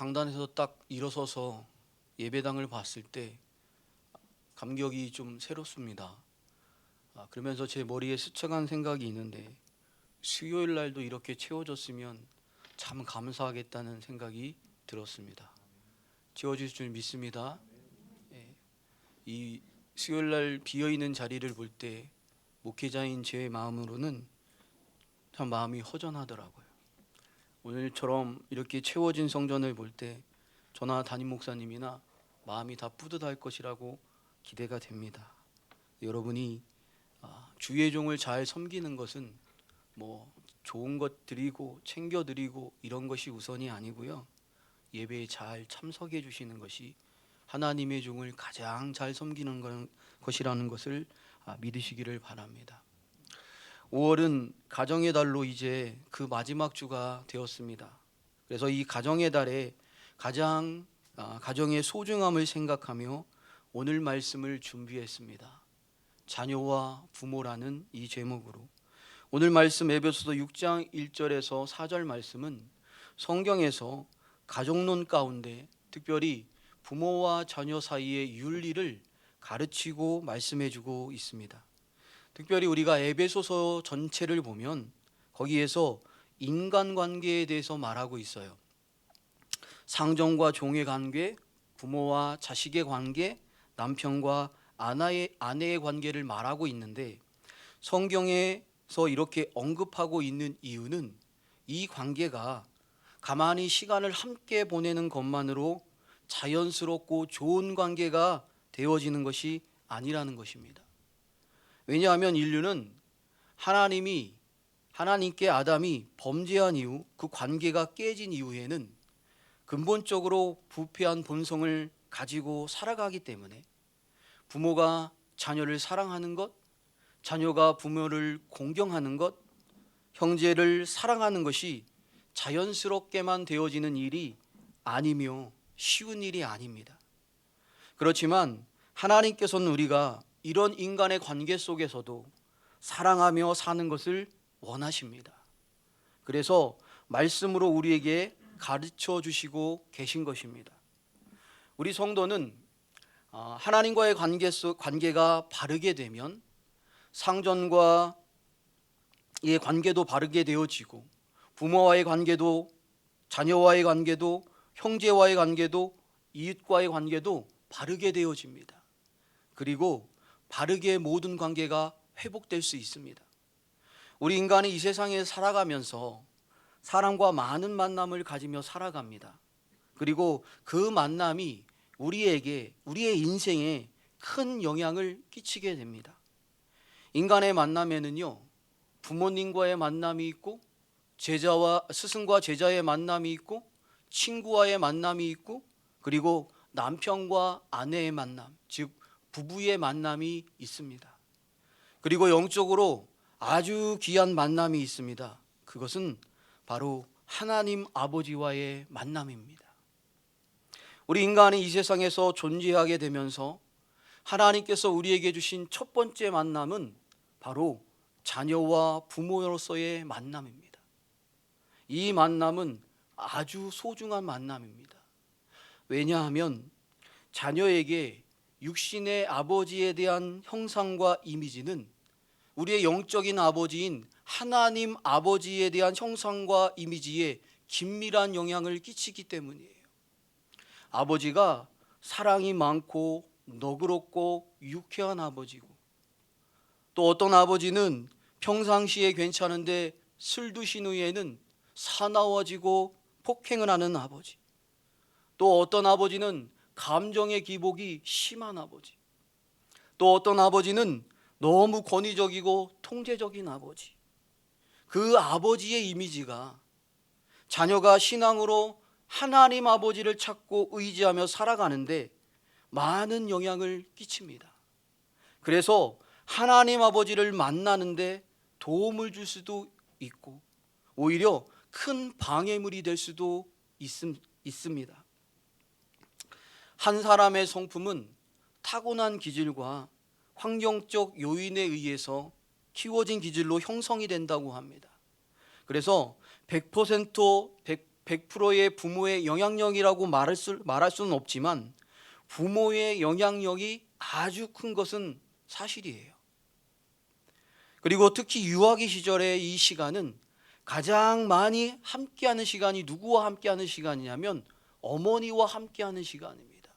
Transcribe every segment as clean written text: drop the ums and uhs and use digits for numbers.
강단에서 딱 일어서서 예배당을 봤을 때 감격이 좀 새롭습니다. 그러면서 제 머리에 스쳐간 생각이 있는데, 수요일 날도 이렇게 채워졌으면 참 감사하겠다는 생각이 들었습니다. 채워질 줄 믿습니다. 예, 이 수요일 날 비어 있는 자리를 볼 때 목회자인 제 마음으로는 참 마음이 허전하더라고요. 오늘처럼 이렇게 채워진 성전을 볼 때 저나 담임 목사님이나 마음이 다 뿌듯할 것이라고 기대가 됩니다. 여러분이 주의 종을 잘 섬기는 것은 뭐 좋은 것 드리고 챙겨 드리고 이런 것이 우선이 아니고요. 예배에 잘 참석해 주시는 것이 하나님의 종을 가장 잘 섬기는 것이라는 것을 믿으시기를 바랍니다. 5월은 가정의 달로 이제 그 마지막 주가 되었습니다. 그래서 이 가정의 달에 가장 가정의 소중함을 생각하며 오늘 말씀을 준비했습니다. 자녀와 부모라는 이 제목으로 오늘 말씀 에베소서 6장 1절에서 4절 말씀은 성경에서 가족론 가운데 특별히 부모와 자녀 사이의 윤리를 가르치고 말씀해주고 있습니다. 특별히 우리가 에베소서 전체를 보면 거기에서 인간관계에 대해서 말하고 있어요. 상정과 종의 관계, 부모와 자식의 관계, 남편과 아내의 관계를 말하고 있는데, 성경에서 이렇게 언급하고 있는 이유는 이 관계가 가만히 시간을 함께 보내는 것만으로 자연스럽고 좋은 관계가 되어지는 것이 아니라는 것입니다. 왜냐하면 인류는 하나님께 아담이 범죄한 이후 그 관계가 깨진 이후에는 근본적으로 부패한 본성을 가지고 살아가기 때문에 부모가 자녀를 사랑하는 것, 자녀가 부모를 공경하는 것, 형제를 사랑하는 것이 자연스럽게만 되어지는 일이 아니며 쉬운 일이 아닙니다. 그렇지만 하나님께서는 우리가 이런 인간의 관계 속에서도 사랑하며 사는 것을 원하십니다. 그래서 말씀으로 우리에게 가르쳐 주시고 계신 것입니다. 우리 성도는 하나님과의 관계가 바르게 되면 상전과의 관계도 바르게 되어지고, 부모와의 관계도, 자녀와의 관계도, 형제와의 관계도, 이웃과의 관계도 바르게 되어집니다. 그리고 바르게 모든 관계가 회복될 수 있습니다. 우리 인간이 이 세상에 살아가면서 사람과 많은 만남을 가지며 살아갑니다. 그리고 그 만남이 우리의 인생에 큰 영향을 끼치게 됩니다. 인간의 만남에는요, 부모님과의 만남이 있고, 스승과 제자의 만남이 있고, 친구와의 만남이 있고, 그리고 남편과 아내의 만남, 즉 부부의 만남이 있습니다. 그리고 영적으로 아주 귀한 만남이 있습니다. 그것은 바로 하나님 아버지와의 만남입니다. 우리 인간이 이 세상에서 존재하게 되면서 하나님께서 우리에게 주신 첫 번째 만남은 바로 자녀와 부모로서의 만남입니다. 이 만남은 아주 소중한 만남입니다. 왜냐하면 자녀에게 육신의 아버지에 대한 형상과 이미지는 우리의 영적인 아버지인 하나님 아버지에 대한 형상과 이미지에 긴밀한 영향을 끼치기 때문이에요. 아버지가 사랑이 많고 너그럽고 유쾌한 아버지고, 또 어떤 아버지는 평상시에 괜찮은데 술 드신 후에는 사나워지고 폭행을 하는 아버지, 또 어떤 아버지는 감정의 기복이 심한 아버지, 또 어떤 아버지는 너무 권위적이고 통제적인 아버지. 그 아버지의 이미지가 자녀가 신앙으로 하나님 아버지를 찾고 의지하며 살아가는데 많은 영향을 끼칩니다. 그래서 하나님 아버지를 만나는데 도움을 줄 수도 있고, 오히려 큰 방해물이 될 수도 있습니다. 한 사람의 성품은 타고난 기질과 환경적 요인에 의해서 키워진 기질로 형성이 된다고 합니다. 그래서 100% 100%의 부모의 영향력이라고 말할 수는 없지만 부모의 영향력이 아주 큰 것은 사실이에요. 그리고 특히 유아기 시절의 이 시간은 가장 많이 함께하는 시간이 누구와 함께하는 시간이냐면 어머니와 함께하는 시간입니다.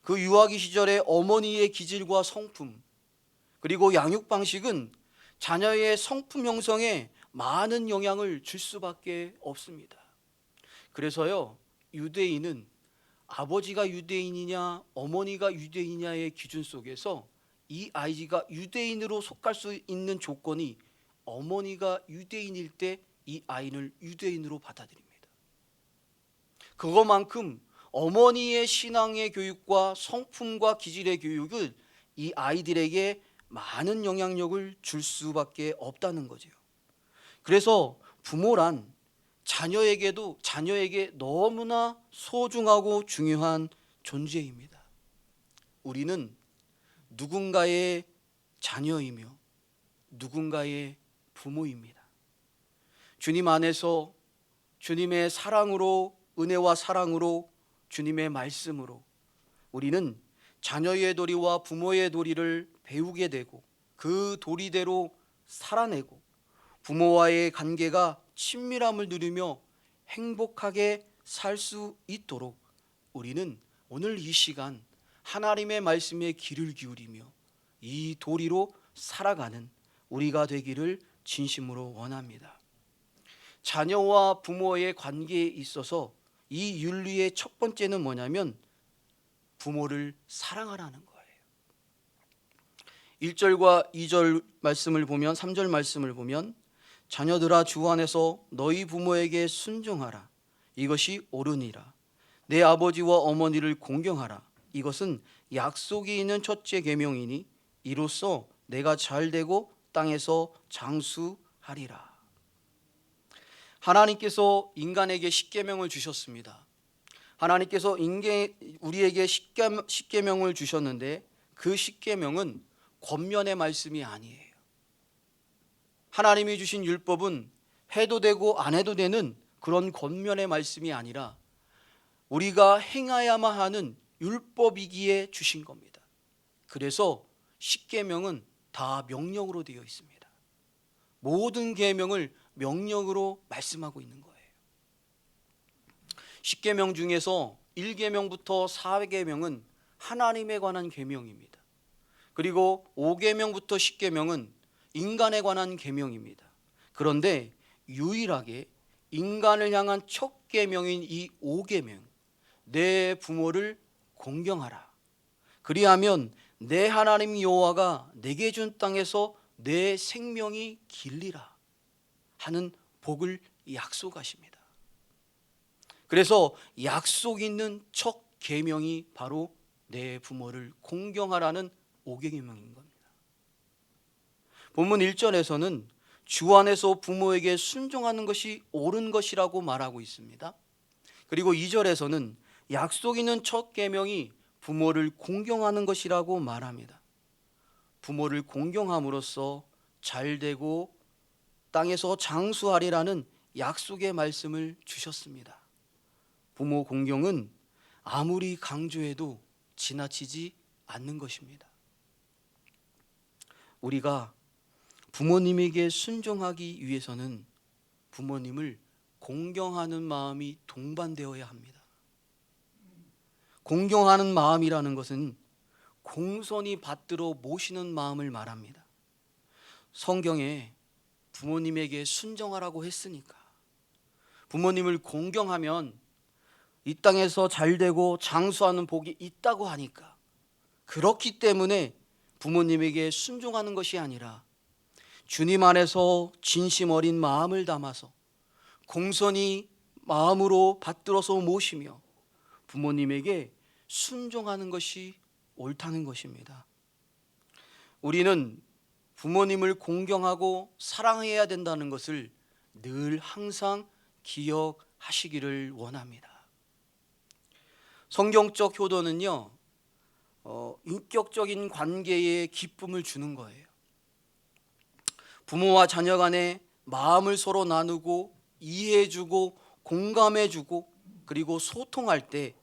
그 유아기 시절에 어머니의 기질과 성품, 그리고 양육 방식은 자녀의 성품 형성에 많은 영향을 줄 수밖에 없습니다. 그래서요, 유대인은 아버지가 유대인이냐 어머니가 유대인이냐의 기준 속에서 이 아이가 유대인으로 속할 수 있는 조건이 어머니가 유대인일 때 이 아이를 유대인으로 받아들입니다. 그것만큼 어머니의 신앙의 교육과 성품과 기질의 교육은 이 아이들에게 많은 영향력을 줄 수밖에 없다는 거죠. 그래서 부모란 자녀에게 너무나 소중하고 중요한 존재입니다. 우리는 누군가의 자녀이며 누군가의 부모입니다. 주님 안에서 주님의 사랑으로, 은혜와 사랑으로, 주님의 말씀으로 우리는 자녀의 도리와 부모의 도리를 배우게 되고 그 도리대로 살아내고 부모와의 관계가 친밀함을 누리며 행복하게 살 수 있도록 우리는 오늘 이 시간 하나님의 말씀에 귀를 기울이며 이 도리로 살아가는 우리가 되기를 진심으로 원합니다. 자녀와 부모의 관계에 있어서 이 윤리의 첫 번째는 뭐냐면 부모를 사랑하라는 거예요. 1절과 2절 말씀을 보면 3절 말씀을 보면 자녀들아 주 안에서 너희 부모에게 순종하라. 이것이 옳으니라. 내 아버지와 어머니를 공경하라. 이것은 약속이 있는 첫째 계명이니 이로써 내가 잘되고 땅에서 장수하리라. 하나님께서 인간에게 십계명을 주셨습니다. 하나님께서 우리에게 십계명을 주셨는데 그 십계명은 권면의 말씀이 아니에요. 하나님이 주신 율법은 해도 되고 안 해도 되는 그런 권면의 말씀이 아니라 우리가 행하야만 하는 율법이기에 주신 겁니다. 그래서 십계명은 다 명령으로 되어 있습니다. 모든 계명을 명령으로 말씀하고 있는 거예요. 십계명 중에서 1계명부터 4계명은 하나님에 관한 계명입니다. 그리고 5계명부터 10계명은 인간에 관한 계명입니다. 그런데 유일하게 인간을 향한 첫 계명인 이 5계명, 내 부모를 공경하라. 그리하면 내 하나님 여호와가 내게 준 땅에서 내 생명이 길리라 하는 복을 약속하십니다. 그래서 약속 있는 첫 계명이 바로 내 부모를 공경하라는 5계명인 겁니다. 본문 1절에서는 주 안에서 부모에게 순종하는 것이 옳은 것이라고 말하고 있습니다. 그리고 2절에서는 약속 있는 첫 계명이 부모를 공경하는 것이라고 말합니다. 부모를 공경함으로써 잘되고 땅에서 장수하리라는 약속의 말씀을 주셨습니다. 부모 공경은 아무리 강조해도 지나치지 않는 것입니다. 우리가 부모님에게 순종하기 위해서는 부모님을 공경하는 마음이 동반되어야 합니다. 공경하는 마음이라는 것은 공손히 받들어 모시는 마음을 말합니다. 성경에 부모님에게 순종하라고 했으니까, 부모님을 공경하면 이 땅에서 잘되고 장수하는 복이 있다고 하니까, 그렇기 때문에 부모님에게 순종하는 것이 아니라 주님 안에서 진심 어린 마음을 담아서 공손히 마음으로 받들어서 모시며 부모님에게 순종하는 것이 옳다는 것입니다. 우리는 부모님을 공경하고 사랑해야 된다는 것을 늘 항상 기억하시기를 원합니다. 성경적 효도는요, 인격적인 관계에 기쁨을 주는 거예요. 부모와 자녀 간에 마음을 서로 나누고 이해해주고 공감해주고 그리고 소통할 때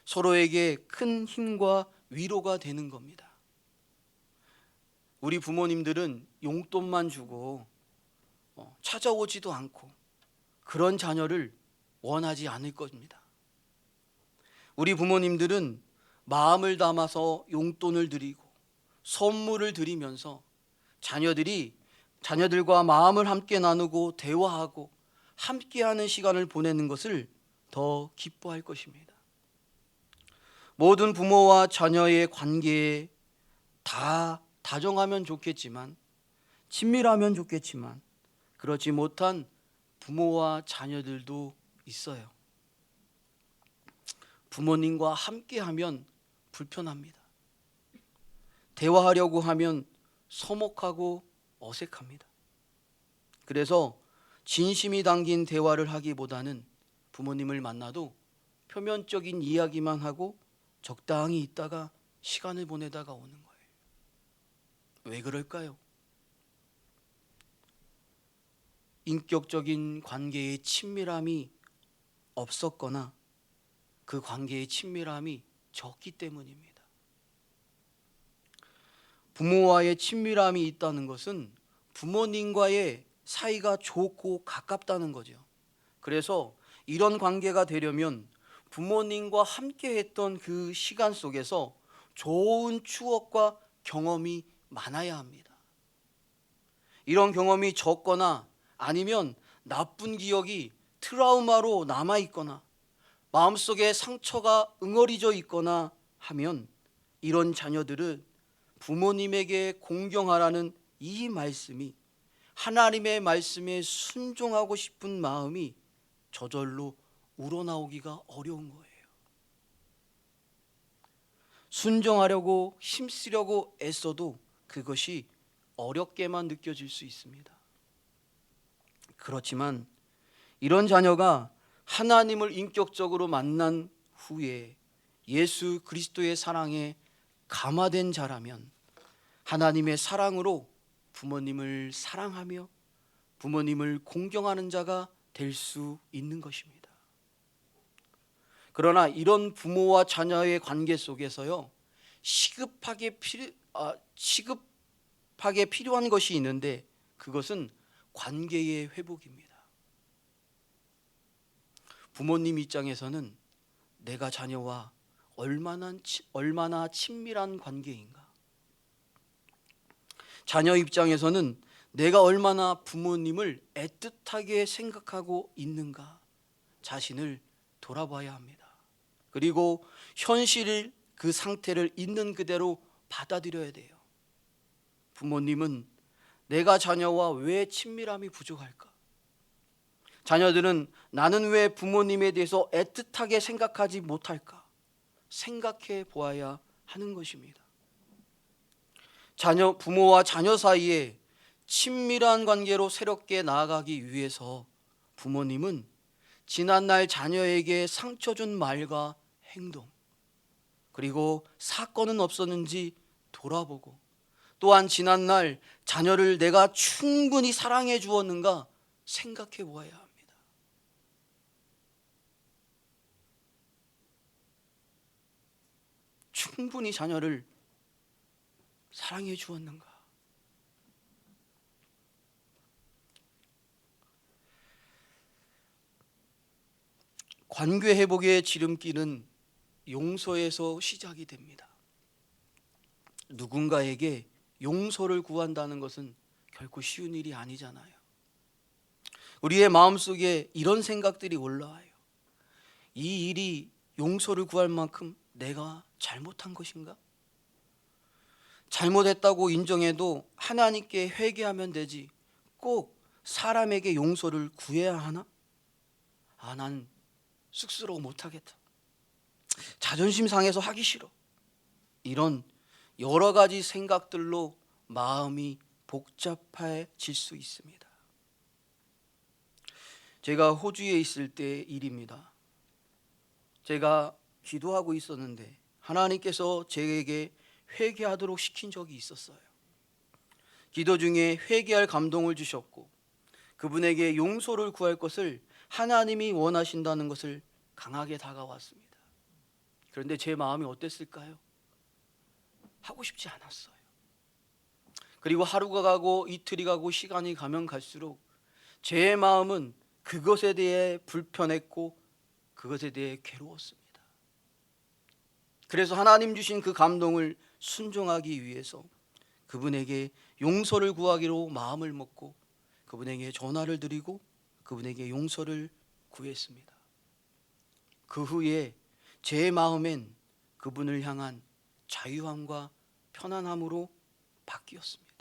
서로에게 큰 힘과 위로가 되는 겁니다. 우리 부모님들은 용돈만 주고 찾아오지도 않고 그런 자녀를 원하지 않을 겁니다. 우리 부모님들은 마음을 담아서 용돈을 드리고 선물을 드리면서 자녀들과 마음을 함께 나누고 대화하고 함께하는 시간을 보내는 것을 더 기뻐할 것입니다. 모든 부모와 자녀의 관계에 다 다정하면 좋겠지만, 친밀하면 좋겠지만 그렇지 못한 부모와 자녀들도 있어요. 부모님과 함께하면 불편합니다. 대화하려고 하면 서먹하고 어색합니다. 그래서 진심이 담긴 대화를 하기보다는 부모님을 만나도 표면적인 이야기만 하고 적당히 있다가 시간을 보내다가 오는 거예요. 왜 그럴까요? 인격적인 관계의 친밀함이 없었거나 그 관계의 친밀함이 적기 때문입니다. 부모와의 친밀함이 있다는 것은 부모님과의 사이가 좋고 가깝다는 거죠. 그래서 이런 관계가 되려면 부모님과 함께 했던 그 시간 속에서 좋은 추억과 경험이 많아야 합니다. 이런 경험이 적거나 아니면 나쁜 기억이 트라우마로 남아있거나 마음속에 상처가 응어리져 있거나 하면 이런 자녀들은 부모님에게 공경하라는 이 말씀이, 하나님의 말씀에 순종하고 싶은 마음이 저절로 우러나오기가 어려운 거예요. 순종하려고 힘쓰려고 애써도 그것이 어렵게만 느껴질 수 있습니다. 그렇지만 이런 자녀가 하나님을 인격적으로 만난 후에 예수 그리스도의 사랑에 감화된 자라면 하나님의 사랑으로 부모님을 사랑하며 부모님을 공경하는 자가 될 수 있는 것입니다. 그러나 이런 부모와 자녀의 관계 속에서요, 시급하게 필요한 것이 있는데 그것은 관계의 회복입니다. 부모님 입장에서는 내가 자녀와 얼마나 친밀한 관계인가, 자녀 입장에서는 내가 얼마나 부모님을 애틋하게 생각하고 있는가 자신을 돌아봐야 합니다. 그리고 현실을, 그 상태를 있는 그대로 받아들여야 돼요. 부모님은 내가 자녀와 왜 친밀함이 부족할까? 자녀들은 나는 왜 부모님에 대해서 애틋하게 생각하지 못할까? 생각해 보아야 하는 것입니다. 부모와 자녀 사이에 친밀한 관계로 새롭게 나아가기 위해서 부모님은 지난날 자녀에게 상처 준 말과 행동, 그리고 사건은 없었는지 돌아보고, 또한 지난날 자녀를 내가 충분히 사랑해 주었는가 생각해 보아야 합니다. 충분히 자녀를 사랑해 주었는가? 관계 회복의 지름길은 용서에서 시작이 됩니다. 누군가에게 용서를 구한다는 것은 결코 쉬운 일이 아니잖아요. 우리의 마음속에 이런 생각들이 올라와요. 이 일이 용서를 구할 만큼 내가 잘못한 것인가? 잘못했다고 인정해도 하나님께 회개하면 되지 꼭 사람에게 용서를 구해야 하나? 난 쑥스러워 못하겠다. 자존심 상해서 하기 싫어. 이런 여러 가지 생각들로 마음이 복잡해질 수 있습니다. 제가 호주에 있을 때 일입니다. 제가 기도하고 있었는데 하나님께서 제게 회개하도록 시킨 적이 있었어요. 기도 중에 회개할 감동을 주셨고 그분에게 용서를 구할 것을 하나님이 원하신다는 것을 강하게 다가왔습니다. 그런데 제 마음이 어땠을까요? 하고 싶지 않았어요. 그리고 하루가 가고 이틀이 가고 시간이 가면 갈수록 제 마음은 그것에 대해 불편했고 그것에 대해 괴로웠습니다. 그래서 하나님 주신 그 감동을 순종하기 위해서 그분에게 용서를 구하기로 마음을 먹고 그분에게 전화를 드리고 그분에게 용서를 구했습니다. 그 후에 제 마음엔 그분을 향한 자유함과 편안함으로 바뀌었습니다.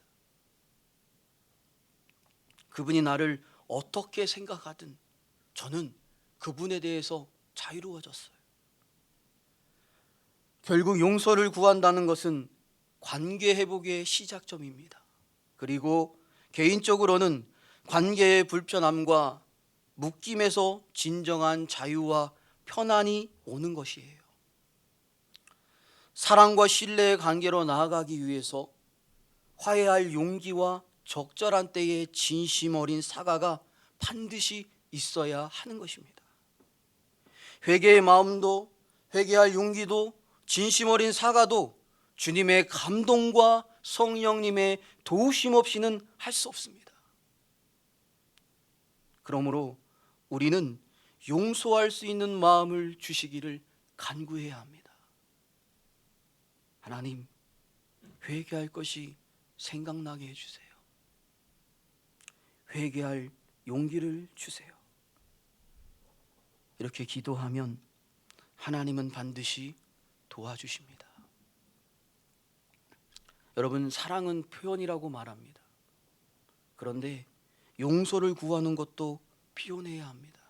그분이 나를 어떻게 생각하든 저는 그분에 대해서 자유로워졌어요. 결국 용서를 구한다는 것은 관계 회복의 시작점입니다. 그리고 개인적으로는 관계의 불편함과 묶임에서 진정한 자유와 편안이 오는 것이에요. 사랑과 신뢰의 관계로 나아가기 위해서 화해할 용기와 적절한 때의 진심 어린 사과가 반드시 있어야 하는 것입니다. 회개의 마음도 회개할 용기도 진심 어린 사과도 주님의 감동과 성령님의 도우심 없이는 할 수 없습니다. 그러므로 우리는 용서할 수 있는 마음을 주시기를 간구해야 합니다. 하나님, 회개할 것이 생각나게 해주세요. 회개할 용기를 주세요. 이렇게 기도하면 하나님은 반드시 도와주십니다. 여러분, 사랑은 표현이라고 말합니다. 그런데 용서를 구하는 것도 표현해야 합니다.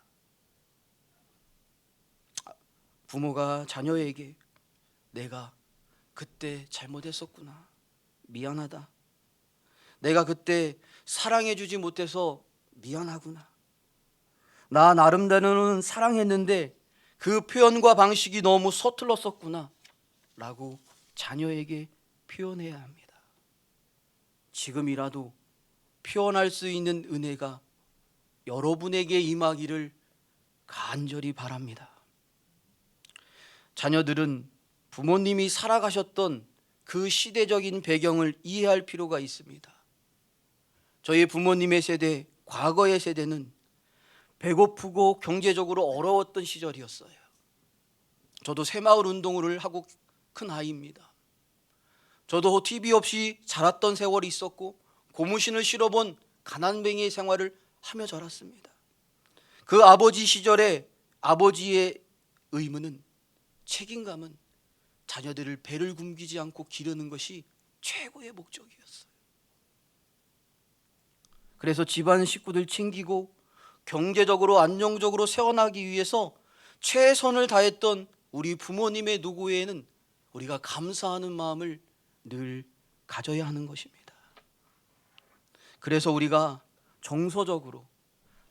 부모가 자녀에게 내가 그때 잘못했었구나, 미안하다, 내가 그때 사랑해주지 못해서 미안하구나, 나 나름대로는 사랑했는데 그 표현과 방식이 너무 서툴렀었구나 라고 자녀에게 표현해야 합니다. 지금이라도 표현할 수 있는 은혜가 여러분에게 임하기를 간절히 바랍니다. 자녀들은 부모님이 살아가셨던 그 시대적인 배경을 이해할 필요가 있습니다. 저희 부모님의 세대, 과거의 세대는 배고프고 경제적으로 어려웠던 시절이었어요. 저도 새마을 운동을 하고 큰 아이입니다. 저도 TV 없이 자랐던 세월이 있었고 고무신을 실어본 가난뱅이 생활을 하며 자랐습니다. 그 아버지 시절에 아버지의 의무는, 책임감은 자녀들을 배를 굶기지 않고 기르는 것이 최고의 목적이었어요. 그래서 집안 식구들 챙기고 경제적으로 안정적으로 세워나가기 위해서 최선을 다했던 우리 부모님의 노고에는 우리가 감사하는 마음을 늘 가져야 하는 것입니다. 그래서 우리가 정서적으로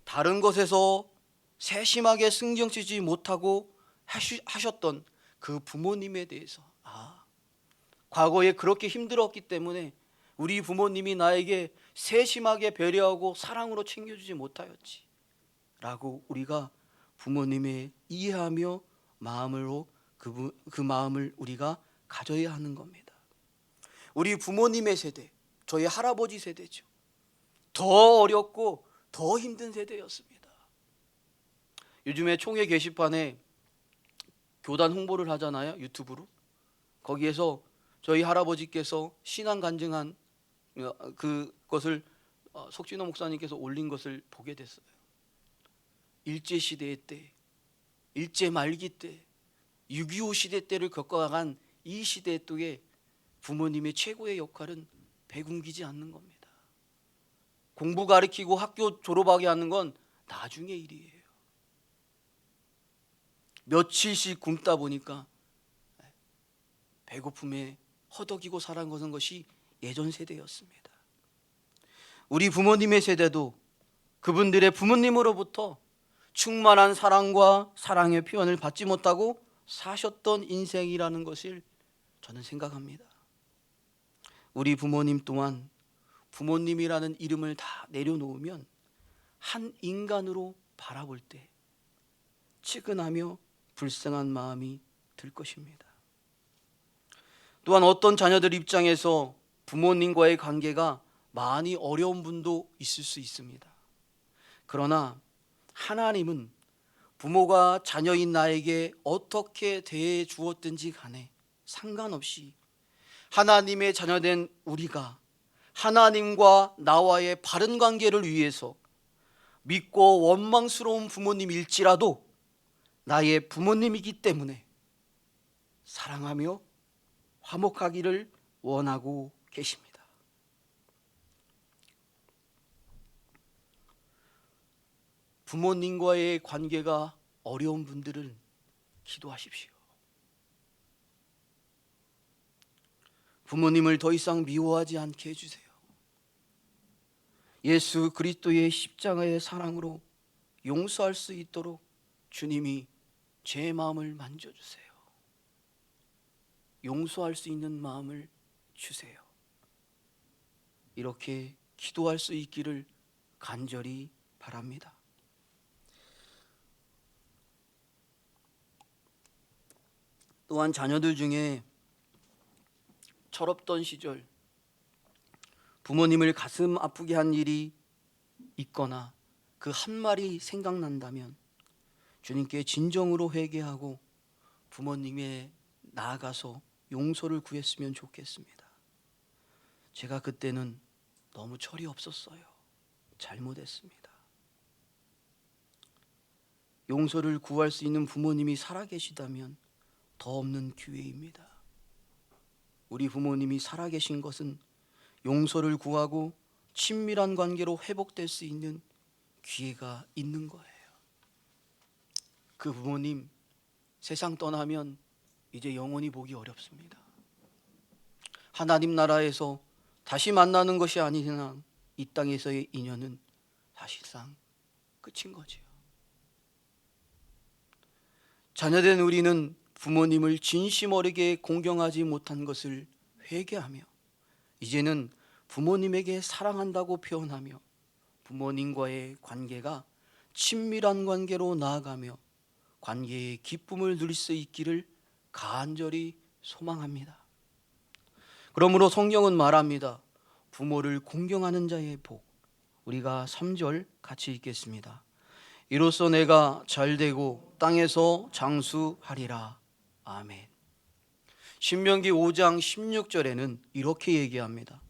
다른 것에서 세심하게 신경 쓰지 못하고 하셨던 그 부모님에 대해서, 과거에 그렇게 힘들었기 때문에 우리 부모님이 나에게 세심하게 배려하고 사랑으로 챙겨주지 못하였지 라고 우리가 부모님의 이해하며 마음으로 그 마음을 우리가 가져야 하는 겁니다. 우리 부모님의 세대, 저희 할아버지 세대죠. 더 어렵고 더 힘든 세대였습니다. 요즘에 총회 게시판에 교단 홍보를 하잖아요, 유튜브로. 거기에서 저희 할아버지께서 신앙 간증한 그것을 석진호 목사님께서 올린 것을 보게 됐어요. 일제시대 때, 일제 말기 때, 6.25 시대 때를 겪어간 이 시대 속에 부모님의 최고의 역할은 배 굶기지 않는 겁니다. 공부 가르치고 학교 졸업하게 하는 건 나중의 일이에요. 며칠씩 굶다 보니까 배고픔에 허덕이고 살아가는 것이 예전 세대였습니다. 우리 부모님의 세대도 그분들의 부모님으로부터 충만한 사랑과 사랑의 표현을 받지 못하고 사셨던 인생이라는 것을 저는 생각합니다. 우리 부모님 또한 부모님이라는 이름을 다 내려놓으면 한 인간으로 바라볼 때 측은하며 불쌍한 마음이 들 것입니다. 또한 어떤 자녀들 입장에서 부모님과의 관계가 많이 어려운 분도 있을 수 있습니다. 그러나 하나님은 부모가 자녀인 나에게 어떻게 대해 주었든지 간에 상관없이 하나님의 자녀된 우리가 하나님과 나와의 바른 관계를 위해서 믿고 원망스러운 부모님일지라도 나의 부모님이기 때문에 사랑하며 화목하기를 원하고 계십니다. 부모님과의 관계가 어려운 분들은 기도하십시오. 부모님을 더 이상 미워하지 않게 해주세요. 예수 그리스도의 십자가의 사랑으로 용서할 수 있도록 주님이 제 마음을 만져주세요. 용서할 수 있는 마음을 주세요. 이렇게 기도할 수 있기를 간절히 바랍니다. 또한 자녀들 중에 철없던 시절 부모님을 가슴 아프게 한 일이 있거나 그 한 말이 생각난다면 주님께 진정으로 회개하고 부모님에 나아가서 용서를 구했으면 좋겠습니다. 제가 그때는 너무 철이 없었어요. 잘못했습니다. 용서를 구할 수 있는 부모님이 살아계시다면 더 없는 기회입니다. 우리 부모님이 살아계신 것은 용서를 구하고 친밀한 관계로 회복될 수 있는 기회가 있는 거예요. 그 부모님 세상 떠나면 이제 영원히 보기 어렵습니다. 하나님 나라에서 다시 만나는 것이 아닌 한 이 땅에서의 인연은 사실상 끝인 거지요. 자녀된 우리는 부모님을 진심 어리게 공경하지 못한 것을 회개하며 이제는 부모님에게 사랑한다고 표현하며 부모님과의 관계가 친밀한 관계로 나아가며 관계의 기쁨을 누릴 수 있기를 간절히 소망합니다. 그러므로 성경은 말합니다. 부모를 공경하는 자의 복. 우리가 3절 같이 읽겠습니다. 이로써 내가 잘되고 땅에서 장수하리라. 아멘. 신명기 5장 16절에는 이렇게 얘기합니다.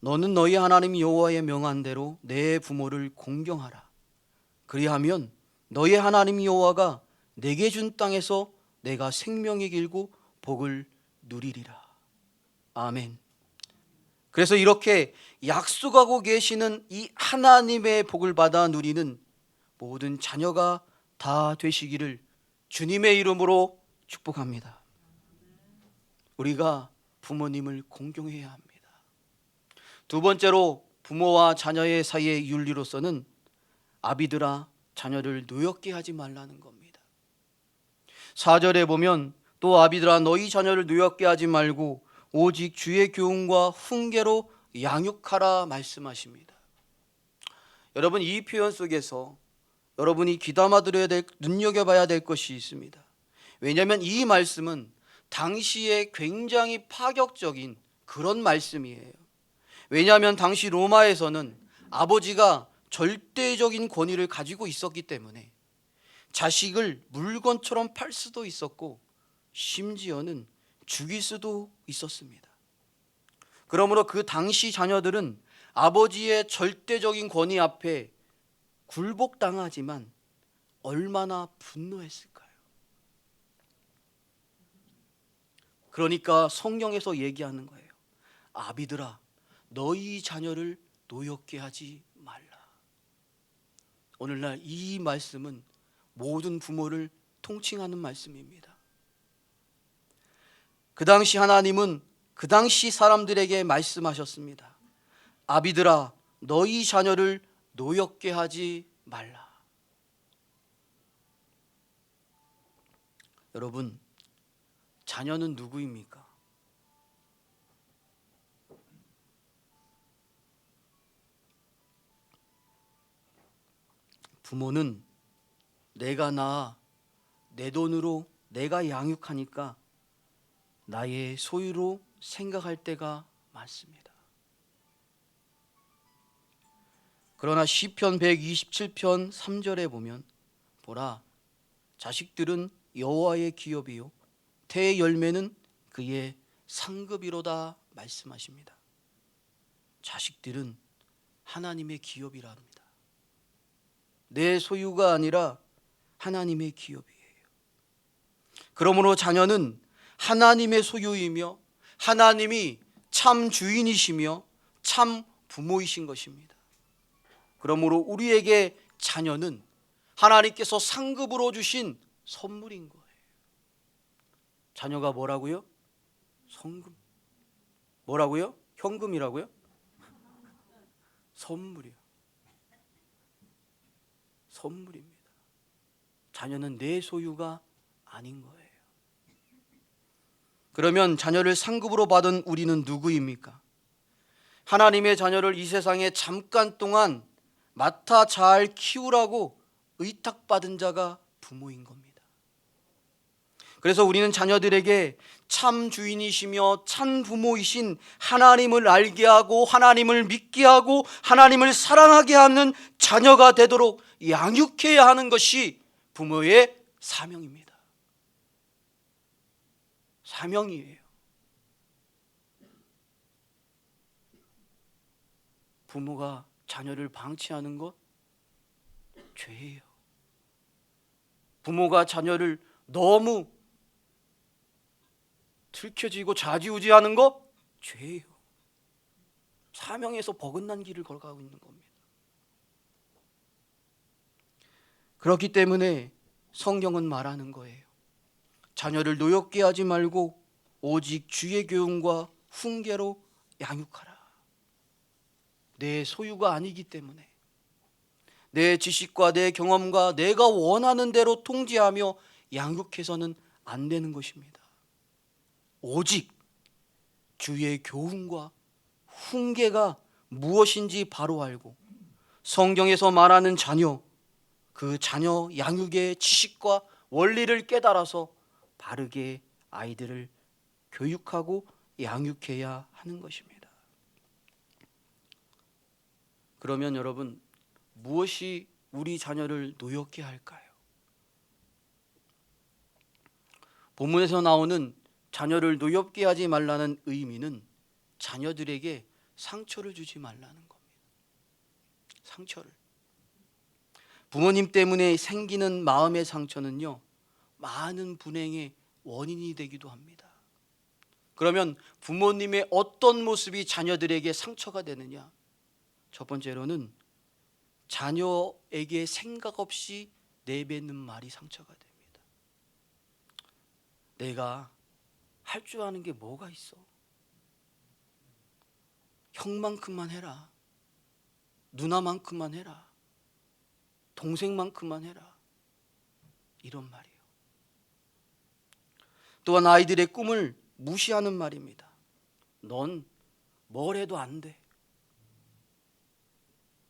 너는 너희 하나님 여호와의 명한대로 내 부모를 공경하라. 그리하면 너희 하나님 여호와가 내게 준 땅에서 내가 생명이 길고 복을 누리리라. 아멘. 그래서 이렇게 약속하고 계시는 이 하나님의 복을 받아 누리는 모든 자녀가 다 되시기를 주님의 이름으로 축복합니다. 우리가 부모님을 공경해야 합니다. 두 번째로 부모와 자녀의 사이의 윤리로서는 아비들아 자녀를 노엽게 하지 말라는 겁니다. 4절에 보면 또 아비들아 너희 자녀를 노엽게 하지 말고 오직 주의 교훈과 훈계로 양육하라 말씀하십니다. 여러분 이 표현 속에서 여러분이 귀담아 들어야 될, 눈여겨봐야 될 것이 있습니다. 왜냐하면 이 말씀은 당시에 굉장히 파격적인 그런 말씀이에요. 왜냐하면 당시 로마에서는 아버지가 절대적인 권위를 가지고 있었기 때문에 자식을 물건처럼 팔 수도 있었고 심지어는 죽일 수도 있었습니다. 그러므로 그 당시 자녀들은 아버지의 절대적인 권위 앞에 굴복당하지만 얼마나 분노했을까요? 그러니까 성경에서 얘기하는 거예요. 아비들아 너희 자녀를 노엽게 하지 말라. 오늘날 이 말씀은 모든 부모를 통칭하는 말씀입니다. 그 당시 하나님은 그 당시 사람들에게 말씀하셨습니다. 아비들아 너희 자녀를 노엽게 하지 말라. 여러분 자녀는 누구입니까? 부모는 내가 낳아 내 돈으로 내가 양육하니까 나의 소유로 생각할 때가 많습니다. 그러나 시편 127편 3절에 보면 보라, 자식들은 여호와의 기업이요 태의 열매는 그의 상급이로다 말씀하십니다. 자식들은 하나님의 기업이라 합니다. 내 소유가 아니라 하나님의 기업이에요. 그러므로 자녀는 하나님의 소유이며 하나님이 참 주인이시며 참 부모이신 것입니다. 그러므로 우리에게 자녀는 하나님께서 상급으로 주신 선물인 거예요. 자녀가 뭐라고요? 성금. 뭐라고요? 현금이라고요? 선물이요. 선물입니다. 자녀는 내 소유가 아닌 거예요. 그러면 자녀를 상급으로 받은 우리는 누구입니까? 하나님의 자녀를 이 세상에 잠깐 동안 맡아 잘 키우라고 의탁받은 자가 부모인 겁니다. 그래서 우리는 자녀들에게 참 주인이시며 참 부모이신 하나님을 알게 하고 하나님을 믿게 하고 하나님을 사랑하게 하는 자녀가 되도록 양육해야 하는 것이 부모의 사명입니다. 사명이에요. 부모가 자녀를 방치하는 것 죄예요. 부모가 자녀를 너무 들켜지고 좌지우지하는 거 죄예요. 사명에서 버긋난 길을 걸어가고 있는 겁니다. 그렇기 때문에 성경은 말하는 거예요. 자녀를 노엽게 하지 말고 오직 주의 교훈과 훈계로 양육하라. 내 소유가 아니기 때문에 내 지식과 내 경험과 내가 원하는 대로 통제하며 양육해서는 안 되는 것입니다. 오직 주의 교훈과 훈계가 무엇인지 바로 알고 성경에서 말하는 자녀, 그 자녀 양육의 지식과 원리를 깨달아서 바르게 아이들을 교육하고 양육해야 하는 것입니다. 그러면 여러분, 무엇이 우리 자녀를 노엽게 할까요? 본문에서 나오는 자녀를 노엽게 하지 말라는 의미는 자녀들에게 상처를 주지 말라는 겁니다. 상처를. 부모님 때문에 생기는 마음의 상처는요, 많은 불행의 원인이 되기도 합니다. 그러면 부모님의 어떤 모습이 자녀들에게 상처가 되느냐? 첫 번째로는 자녀에게 생각 없이 내뱉는 말이 상처가 됩니다. 내가 할 줄 아는 게 뭐가 있어? 형만큼만 해라. 누나만큼만 해라. 동생만큼만 해라. 이런 말이에요. 또한 아이들의 꿈을 무시하는 말입니다. 넌 뭘 해도 안 돼.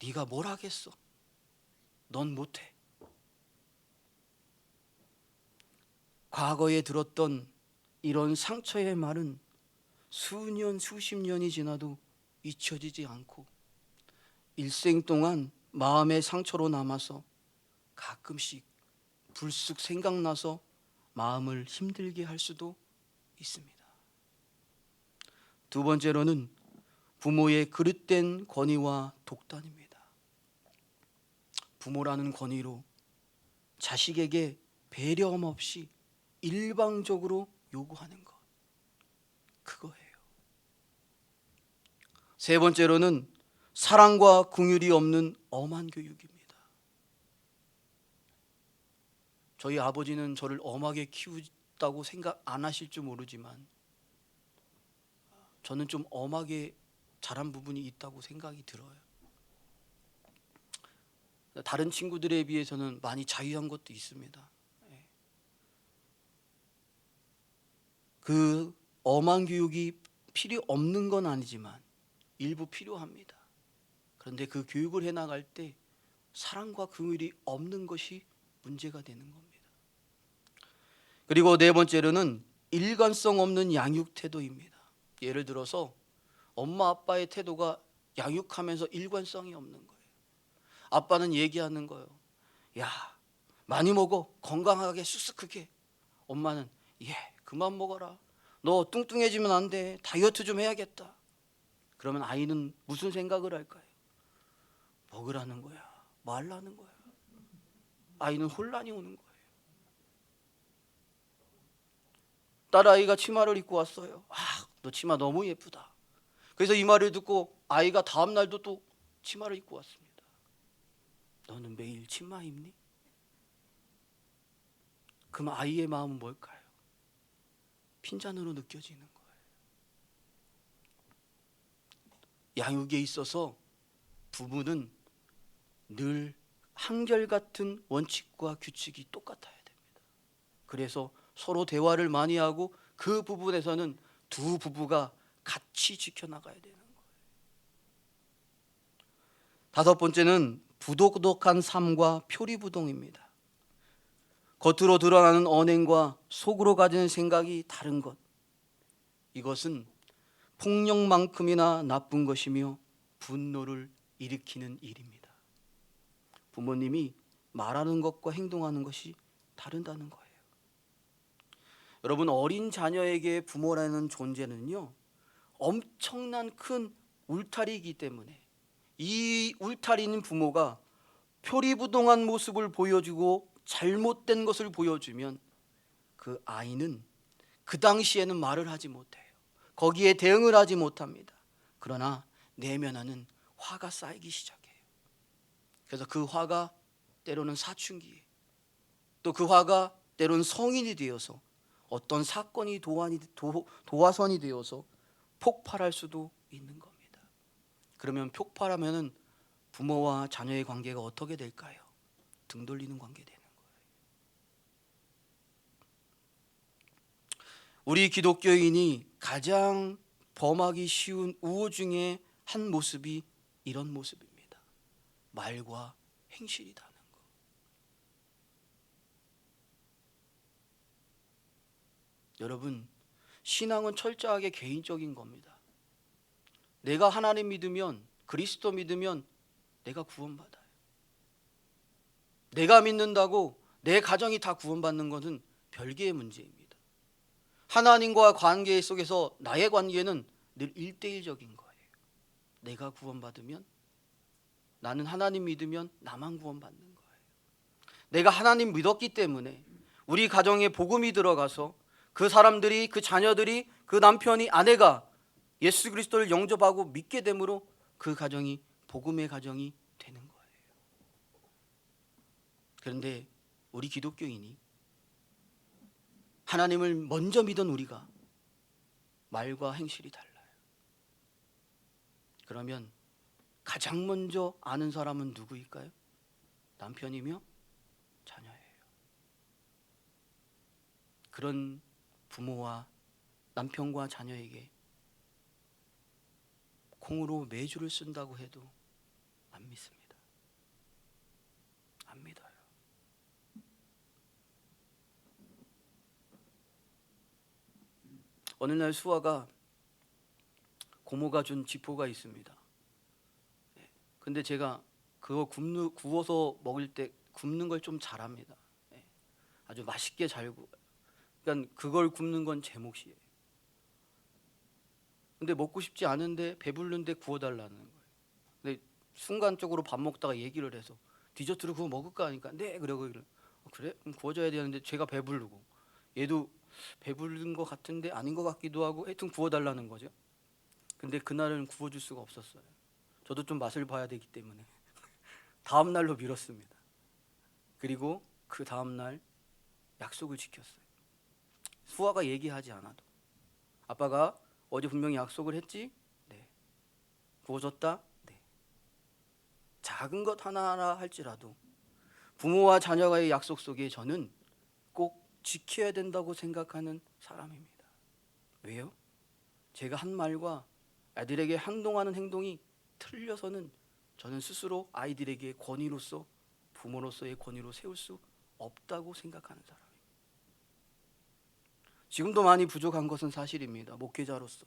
네가 뭘 하겠어? 넌 못해. 과거에 들었던 이런 상처의 말은 수년, 수십 년이 지나도 잊혀지지 않고 일생 동안 마음의 상처로 남아서 가끔씩 불쑥 생각나서 마음을 힘들게 할 수도 있습니다. 두 번째로는 부모의 그릇된 권위와 독단입니다. 부모라는 권위로 자식에게 배려함 없이 일방적으로 요구하는 것, 그거예요. 세 번째로는 사랑과 긍휼이 없는 엄한 교육입니다. 저희 아버지는 저를 엄하게 키우다고 생각 안 하실 줄 모르지만 저는 좀 엄하게 자란 부분이 있다고 생각이 들어요. 다른 친구들에 비해서는 많이 자유한 것도 있습니다. 그 엄한 교육이 필요 없는 건 아니지만 일부 필요합니다. 그런데 그 교육을 해나갈 때 사랑과 긍휼이 없는 것이 문제가 되는 겁니다. 그리고 네 번째로는 일관성 없는 양육 태도입니다. 예를 들어서 엄마 아빠의 태도가 양육하면서 일관성이 없는 거예요. 아빠는 얘기하는 거예요. 야, 많이 먹어. 건강하게 쑥쑥 크게. 엄마는 예, 그만 먹어라. 너 뚱뚱해지면 안 돼. 다이어트 좀 해야겠다. 그러면 아이는 무슨 생각을 할까요? 먹으라는 거야, 말라는 거야. 아이는 혼란이 오는 거예요. 딸아이가 치마를 입고 왔어요. 너 치마 너무 예쁘다. 그래서 이 말을 듣고 아이가 다음 날도 또 치마를 입고 왔습니다. 너는 매일 치마 입니? 그럼 아이의 마음은 뭘까요? 핀잔으로 느껴지는 거예요. 양육에 있어서 부부는 늘 한결같은 원칙과 규칙이 똑같아야 됩니다. 그래서 서로 대화를 많이 하고 그 부분에서는 두 부부가 같이 지켜나가야 되는 거예요. 다섯 번째는 부도덕한 삶과 표리부동입니다. 겉으로 드러나는 언행과 속으로 가지는 생각이 다른 것. 이것은 폭력만큼이나 나쁜 것이며 분노를 일으키는 일입니다. 부모님이 말하는 것과 행동하는 것이 다르다는 거예요. 여러분, 어린 자녀에게 부모라는 존재는요, 엄청난 큰 울타리이기 때문에 이 울타리는 부모가 표리부동한 모습을 보여주고 잘못된 것을 보여주면 그 아이는 그 당시에는 말을 하지 못해요. 거기에 대응을 하지 못합니다. 그러나 내면에는 화가 쌓이기 시작해요. 그래서 그 화가 때로는 사춘기에, 또 그 화가 때로는 성인이 되어서 어떤 사건이 도화선이 되어서 폭발할 수도 있는 겁니다. 그러면 폭발하면은 부모와 자녀의 관계가 어떻게 될까요? 등 돌리는 관계 되는 거예요. 우리 기독교인이 가장 범하기 쉬운 우호 중에 한 모습이 이런 모습입니다. 말과 행실이 다른 거. 여러분, 신앙은 철저하게 개인적인 겁니다. 내가 하나님 믿으면, 그리스도 믿으면 내가 구원받아요. 내가 믿는다고 내 가정이 다 구원받는 것은 별개의 문제입니다. 하나님과 관계 속에서 나의 관계는 늘 1대1적인 거예요. 내가 구원받으면, 나는 하나님 믿으면 나만 구원받는 거예요. 내가 하나님 믿었기 때문에 우리 가정에 복음이 들어가서 그 사람들이, 그 자녀들이, 그 남편이, 아내가 예수 그리스도를 영접하고 믿게 되므로 그 가정이 복음의 가정이 되는 거예요. 그런데 우리 기독교인이 하나님을 먼저 믿은 우리가 말과 행실이 달라요. 그러면 가장 먼저 아는 사람은 누구일까요? 남편이며 자녀예요. 그런 부모와 남편과 자녀에게 콩으로 매주를 쓴다고 해도 안 믿습니다. 안 믿어요. 어느 날 수아가 고모가 준 지포가 있습니다. 근데 제가 그거 구워서 먹을 때 굽는 걸 좀 잘합니다. 아주 맛있게 잘 구워요. 그러니까 그걸 굽는 건 제 몫이에요. 근데 먹고 싶지 않은데 배부른데 구워달라는 거예요. 근데 순간적으로 밥 먹다가 얘기를 해서 디저트로 그거 먹을까 하니까 네 그러고 그래? 그럼 구워줘야 되는데 제가 배부르고 얘도 배부른 것 같은데 아닌 것 같기도 하고 하여튼 구워달라는 거죠. 근데 그날은 구워줄 수가 없었어요. 저도 좀 맛을 봐야 되기 때문에 다음 날로 미뤘습니다. 그리고 그 다음 날 약속을 지켰어요. 수아가 얘기하지 않아도 아빠가 어제 분명히 약속을 했지? 네. 구워줬다? 네. 작은 것 하나하나 할지라도 부모와 자녀와의 약속 속에 저는 꼭 지켜야 된다고 생각하는 사람입니다. 왜요? 제가 한 말과 아이들에게 행동하는 행동이 틀려서는 저는 스스로 아이들에게 권위로서, 부모로서의 권위로 세울 수 없다고 생각하는 사람입니다. 지금도 많이 부족한 것은 사실입니다. 목회자로서.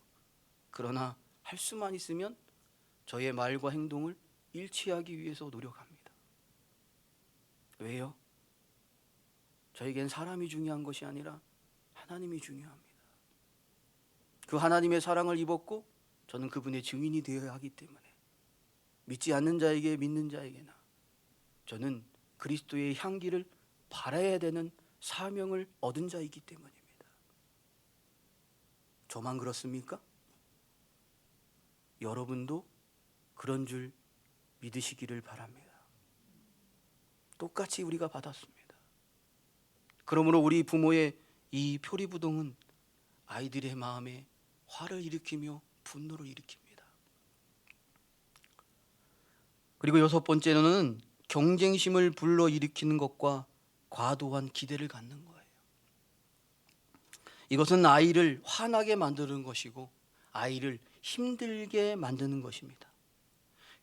그러나 할 수만 있으면 저의 말과 행동을 일치하기 위해서 노력합니다. 왜요? 저에겐 사람이 중요한 것이 아니라 하나님이 중요합니다. 그 하나님의 사랑을 입었고 저는 그분의 증인이 되어야 하기 때문에 믿지 않는 자에게 믿는 자에게나 저는 그리스도의 향기를 발해야 되는 사명을 얻은 자이기 때문입니다. 저만 그렇습니까? 여러분도 그런 줄 믿으시기를 바랍니다. 똑같이 우리가 받았습니다. 그러므로 우리 부모의 이 표리부동은 아이들의 마음에 화를 일으키며 분노를 일으킵니다. 그리고 여섯 번째로는 경쟁심을 불러일으키는 것과 과도한 기대를 갖는 거예요. 이것은 아이를 화나게 만드는 것이고 아이를 힘들게 만드는 것입니다.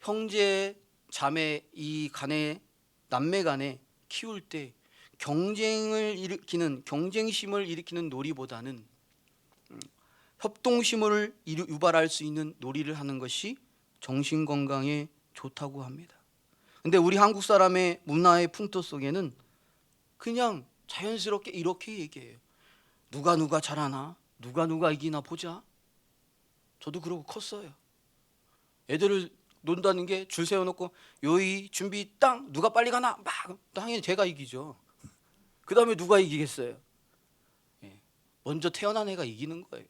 형제, 자매 이 간에 남매 간에 키울 때 경쟁심을 일으키는 놀이보다는 협동심을 유발할 수 있는 놀이를 하는 것이 정신 건강에 좋다고 합니다. 근데 우리 한국 사람의 문화의 풍토 속에는 그냥 자연스럽게 이렇게 얘기해요. 누가 잘하나? 누가 이기나 보자. 저도 그러고 컸어요. 애들을 논다는 게 줄 세워놓고 요이 준비 땅 누가 빨리 가나 막 당연히 제가 이기죠. 그 다음에 누가 이기겠어요? 먼저 태어난 애가 이기는 거예요.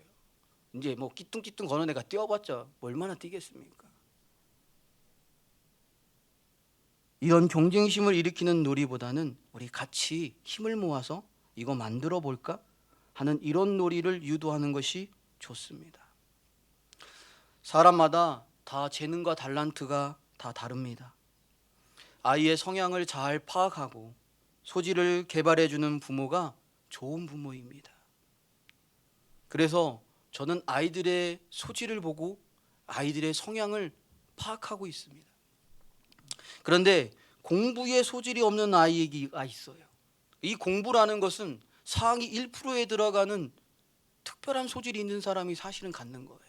이제 뭐 끼뚱끼뚱 거는 애가 뛰어봤자 얼마나 뛰겠습니까? 이런 경쟁심을 일으키는 놀이보다는 우리 같이 힘을 모아서 이거 만들어 볼까 하는 이런 놀이를 유도하는 것이 좋습니다. 사람마다 다 재능과 달란트가 다 다릅니다. 아이의 성향을 잘 파악하고 소질을 개발해 주는 부모가 좋은 부모입니다. 그래서 저는 아이들의 소질을 보고 아이들의 성향을 파악하고 있습니다. 그런데 공부에 소질이 없는 아이가 있어요. 이 공부라는 것은 상위 1%에 들어가는 특별한 소질이 있는 사람이 사실은 갖는 거예요.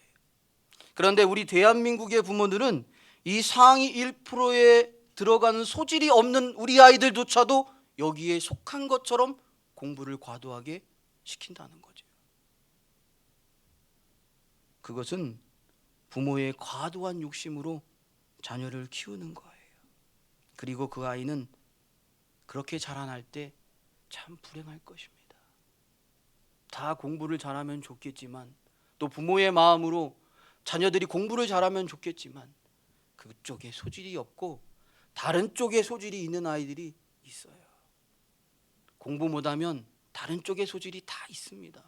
그런데 우리 대한민국의 부모들은 이 상위 1%에 들어가는 소질이 없는 우리 아이들조차도 여기에 속한 것처럼 공부를 과도하게 시킨다는 거죠. 그것은 부모의 과도한 욕심으로 자녀를 키우는 거예요. 그리고 그 아이는 그렇게 자라날 때 참 불행할 것입니다. 다 공부를 잘하면 좋겠지만 또 부모의 마음으로 자녀들이 공부를 잘하면 좋겠지만 그쪽에 소질이 없고 다른 쪽에 소질이 있는 아이들이 있어요. 공부 못하면 다른 쪽에 소질이 다 있습니다.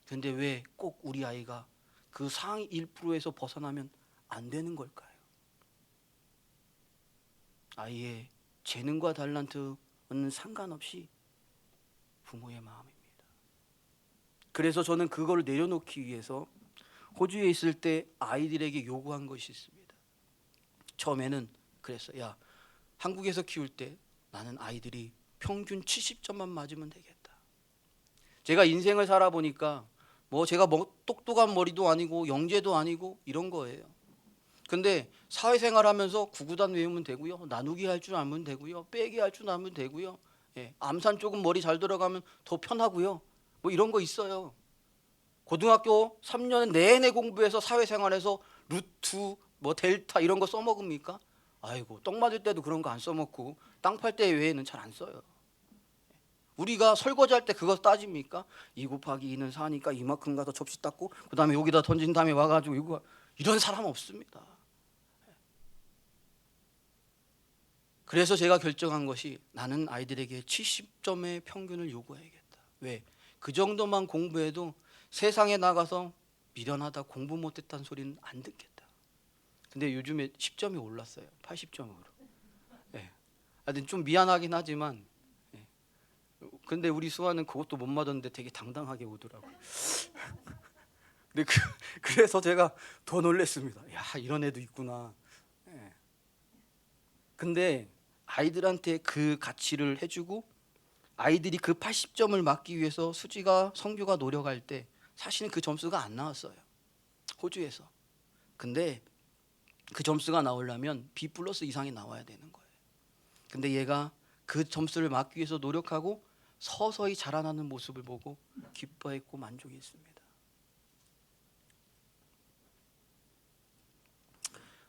그런데 왜 꼭 우리 아이가 그 상위 1%에서 벗어나면 안 되는 걸까요? 아이의 재능과 달란트는 상관없이 부모의 마음입니다. 그래서 저는 그걸 내려놓기 위해서 호주에 있을 때 아이들에게 요구한 것이 있습니다. 처음에는 그랬어요. 야, 한국에서 키울 때 나는 아이들이 평균 70점만 맞으면 되겠다. 제가 인생을 살아보니까 제가 똑똑한 머리도 아니고 영재도 아니고 이런 거예요. 근데 사회생활 하면서 구구단 외우면 되고요. 나누기 할 줄 알면 되고요. 빼기 할 줄 알면 되고요. 암산 조금 머리 잘 들어가면 더 편하고요. 이런 거 있어요. 고등학교 3년 내내 공부해서 사회생활에서 루트, 델타 이런 거 써먹습니까? 아이고, 떡 맞을 때도 그런 거 안 써먹고 땅 팔 때 외에는 잘 안 써요. 우리가 설거지할 때 그거 따집니까? 2 곱하기 2는 4니까 이만큼 가서 접시 닦고 그 다음에 여기다 던진 다음에 와가지고 이런 사람 없습니다. 그래서 제가 결정한 것이 나는 아이들에게 70점의 평균을 요구해야겠다. 왜? 그 정도만 공부해도 세상에 나가서 미련하다 공부 못했다는 소리는 안 듣겠다. 근데 요즘에 10점이 올랐어요. 80점으로. 좀 미안하긴 하지만 근데 우리 수아는 그것도 못 맞았는데 되게 당당하게 오더라고요. 근데 그래서 제가 더 놀랐습니다. 야, 이런 애도 있구나. 근데 아이들한테 그 가치를 해주고 아이들이 그 80점을 맞기 위해서 수지가 성규가 노력할 때 사실은 그 점수가 안 나왔어요. 호주에서. 근데 그 점수가 나오려면 B 플러스 이상이 나와야 되는 거예요. 근데 얘가 그 점수를 맞기 위해서 노력하고 서서히 자라나는 모습을 보고 기뻐했고 만족했습니다.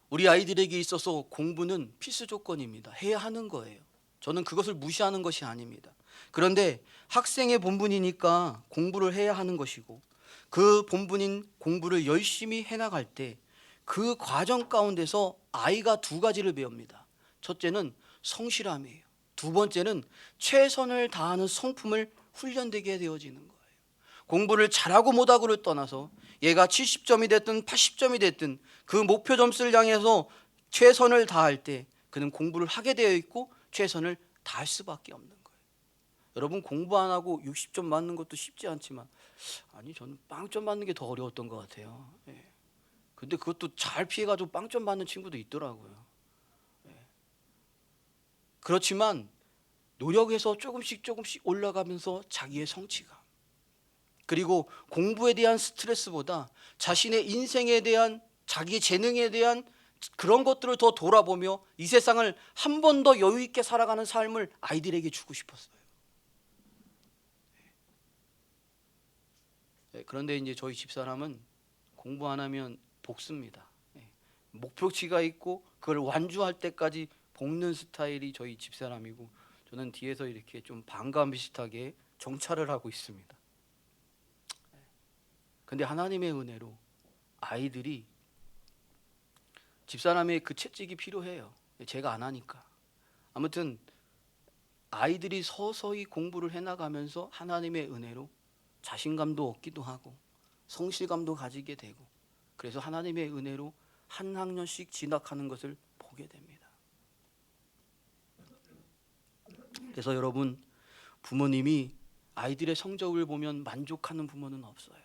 우리 아이들에게 있어서 공부는 필수 조건입니다. 해야 하는 거예요. 저는 그것을 무시하는 것이 아닙니다. 그런데 학생의 본분이니까 공부를 해야 하는 것이고, 그 본분인 공부를 열심히 해나갈 때 그 과정 가운데서 아이가 두 가지를 배웁니다. 첫째는 성실함이에요. 두 번째는 최선을 다하는 성품을 훈련되게 되어지는 거예요. 공부를 잘하고 못하고를 떠나서 얘가 70점이 됐든 80점이 됐든 그 목표 점수를 향해서 최선을 다할 때 그는 공부를 하게 되어 있고 최선을 다할 수밖에 없는 거예요. 여러분, 공부 안 하고 60점 맞는 것도 쉽지 않지만, 아니 저는 빵점 맞는 게 더 어려웠던 것 같아요. 예. 근데 그것도 잘 피해가지고 빵점 맞는 친구도 있더라고요. 예. 그렇지만 노력해서 조금씩 올라가면서 자기의 성취감, 그리고 공부에 대한 스트레스보다 자신의 인생에 대한, 자기의 재능에 대한 그런 것들을 더 돌아보며 이 세상을 한 번 더 여유 있게 살아가는 삶을 아이들에게 주고 싶었어요. 그런데 이제 저희 집사람은 공부 안 하면 볶습니다. 목표치가 있고 그걸 완주할 때까지 볶는 스타일이 저희 집사람이고, 저는 뒤에서 이렇게 좀 반감 비슷하게 정찰을 하고 있습니다. 근데 하나님의 은혜로 아이들이, 집사람의 그 채찍이 필요해요. 제가 안 하니까. 아무튼 아이들이 서서히 공부를 해나가면서 하나님의 은혜로 자신감도 얻기도 하고 성실감도 가지게 되고, 그래서 하나님의 은혜로 한 학년씩 진학하는 것을 보게 됩니다. 그래서 여러분, 부모님이 아이들의 성적을 보면 만족하는 부모는 없어요.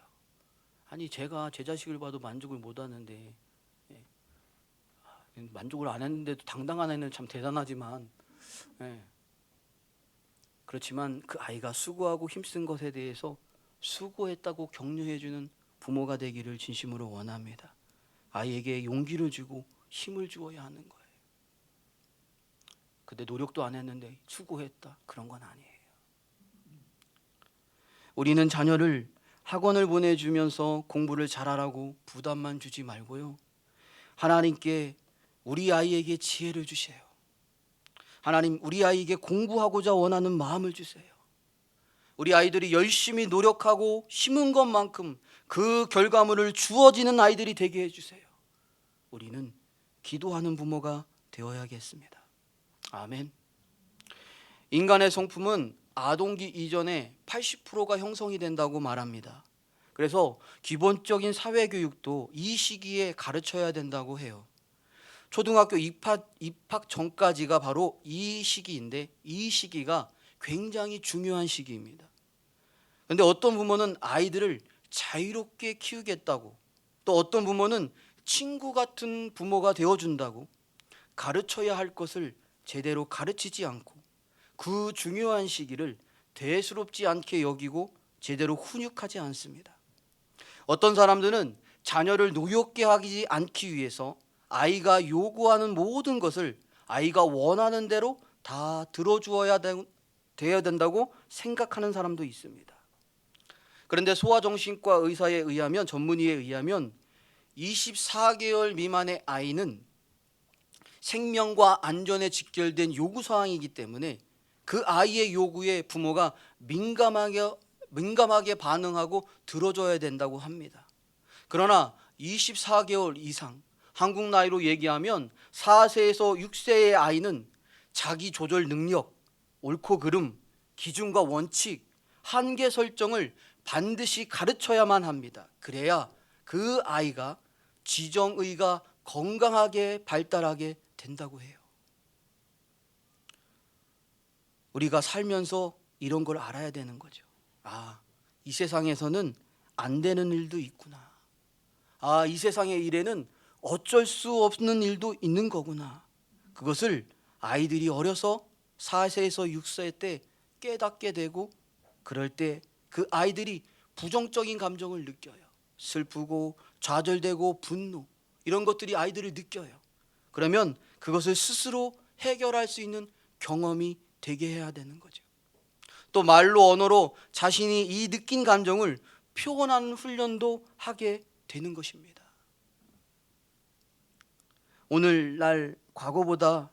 아니 제가 제 자식을 봐도 만족을 못하는데, 만족을 안 했는데도 당당한 애는 참 대단하지만, 그렇지만 그 아이가 수고하고 힘쓴 것에 대해서 수고했다고 격려해주는 부모가 되기를 진심으로 원합니다. 아이에게 용기를 주고 힘을 주어야 하는 거예요. 근데 노력도 안 했는데 수고했다, 그런 건 아니에요. 우리는 자녀를 학원을 보내주면서 공부를 잘하라고 부담만 주지 말고요, 하나님께 우리 아이에게 지혜를 주세요. 하나님, 우리 아이에게 공부하고자 원하는 마음을 주세요. 우리 아이들이 열심히 노력하고 심은 것만큼 그 결과물을 주어지는 아이들이 되게 해주세요. 우리는 기도하는 부모가 되어야겠습니다. 아멘. 인간의 성품은 아동기 이전에 80%가 형성이 된다고 말합니다. 그래서 기본적인 사회교육도 이 시기에 가르쳐야 된다고 해요. 초등학교 입학 전까지가 바로 이 시기인데, 이 시기가 굉장히 중요한 시기입니다. 그런데 어떤 부모는 아이들을 자유롭게 키우겠다고, 또 어떤 부모는 친구 같은 부모가 되어준다고 가르쳐야 할 것을 제대로 가르치지 않고 그 중요한 시기를 대수롭지 않게 여기고 제대로 훈육하지 않습니다. 어떤 사람들은 자녀를 노엽게 하지 않기 위해서 아이가 요구하는 모든 것을 아이가 원하는 대로 다 들어주어야 되어야 된다고 생각하는 사람도 있습니다. 그런데 소아정신과 의사에 의하면, 전문의에 의하면 24개월 미만의 아이는 생명과 안전에 직결된 요구사항이기 때문에 그 아이의 요구에 부모가 민감하게 반응하고 들어줘야 된다고 합니다. 그러나 24개월 이상, 한국 나이로 얘기하면 4세에서 6세의 아이는 자기 조절 능력, 옳고 그름, 기준과 원칙, 한계 설정을 반드시 가르쳐야만 합니다. 그래야 그 아이가 지정의가 건강하게 발달하게 된다고 해요. 우리가 살면서 이런 걸 알아야 되는 거죠. 아, 이 세상에서는 안 되는 일도 있구나. 아, 이 세상의 일에는 어쩔 수 없는 일도 있는 거구나. 그것을 아이들이 어려서 4세에서 6세 때 깨닫게 되고, 그럴 때 그 아이들이 부정적인 감정을 느껴요. 슬프고 좌절되고 분노, 이런 것들이 아이들이 느껴요. 그러면 그것을 스스로 해결할 수 있는 경험이 되게 해야 되는 거죠. 또 말로, 언어로 자신이 이 느낀 감정을 표현하는 훈련도 하게 되는 것입니다. 오늘날 과거보다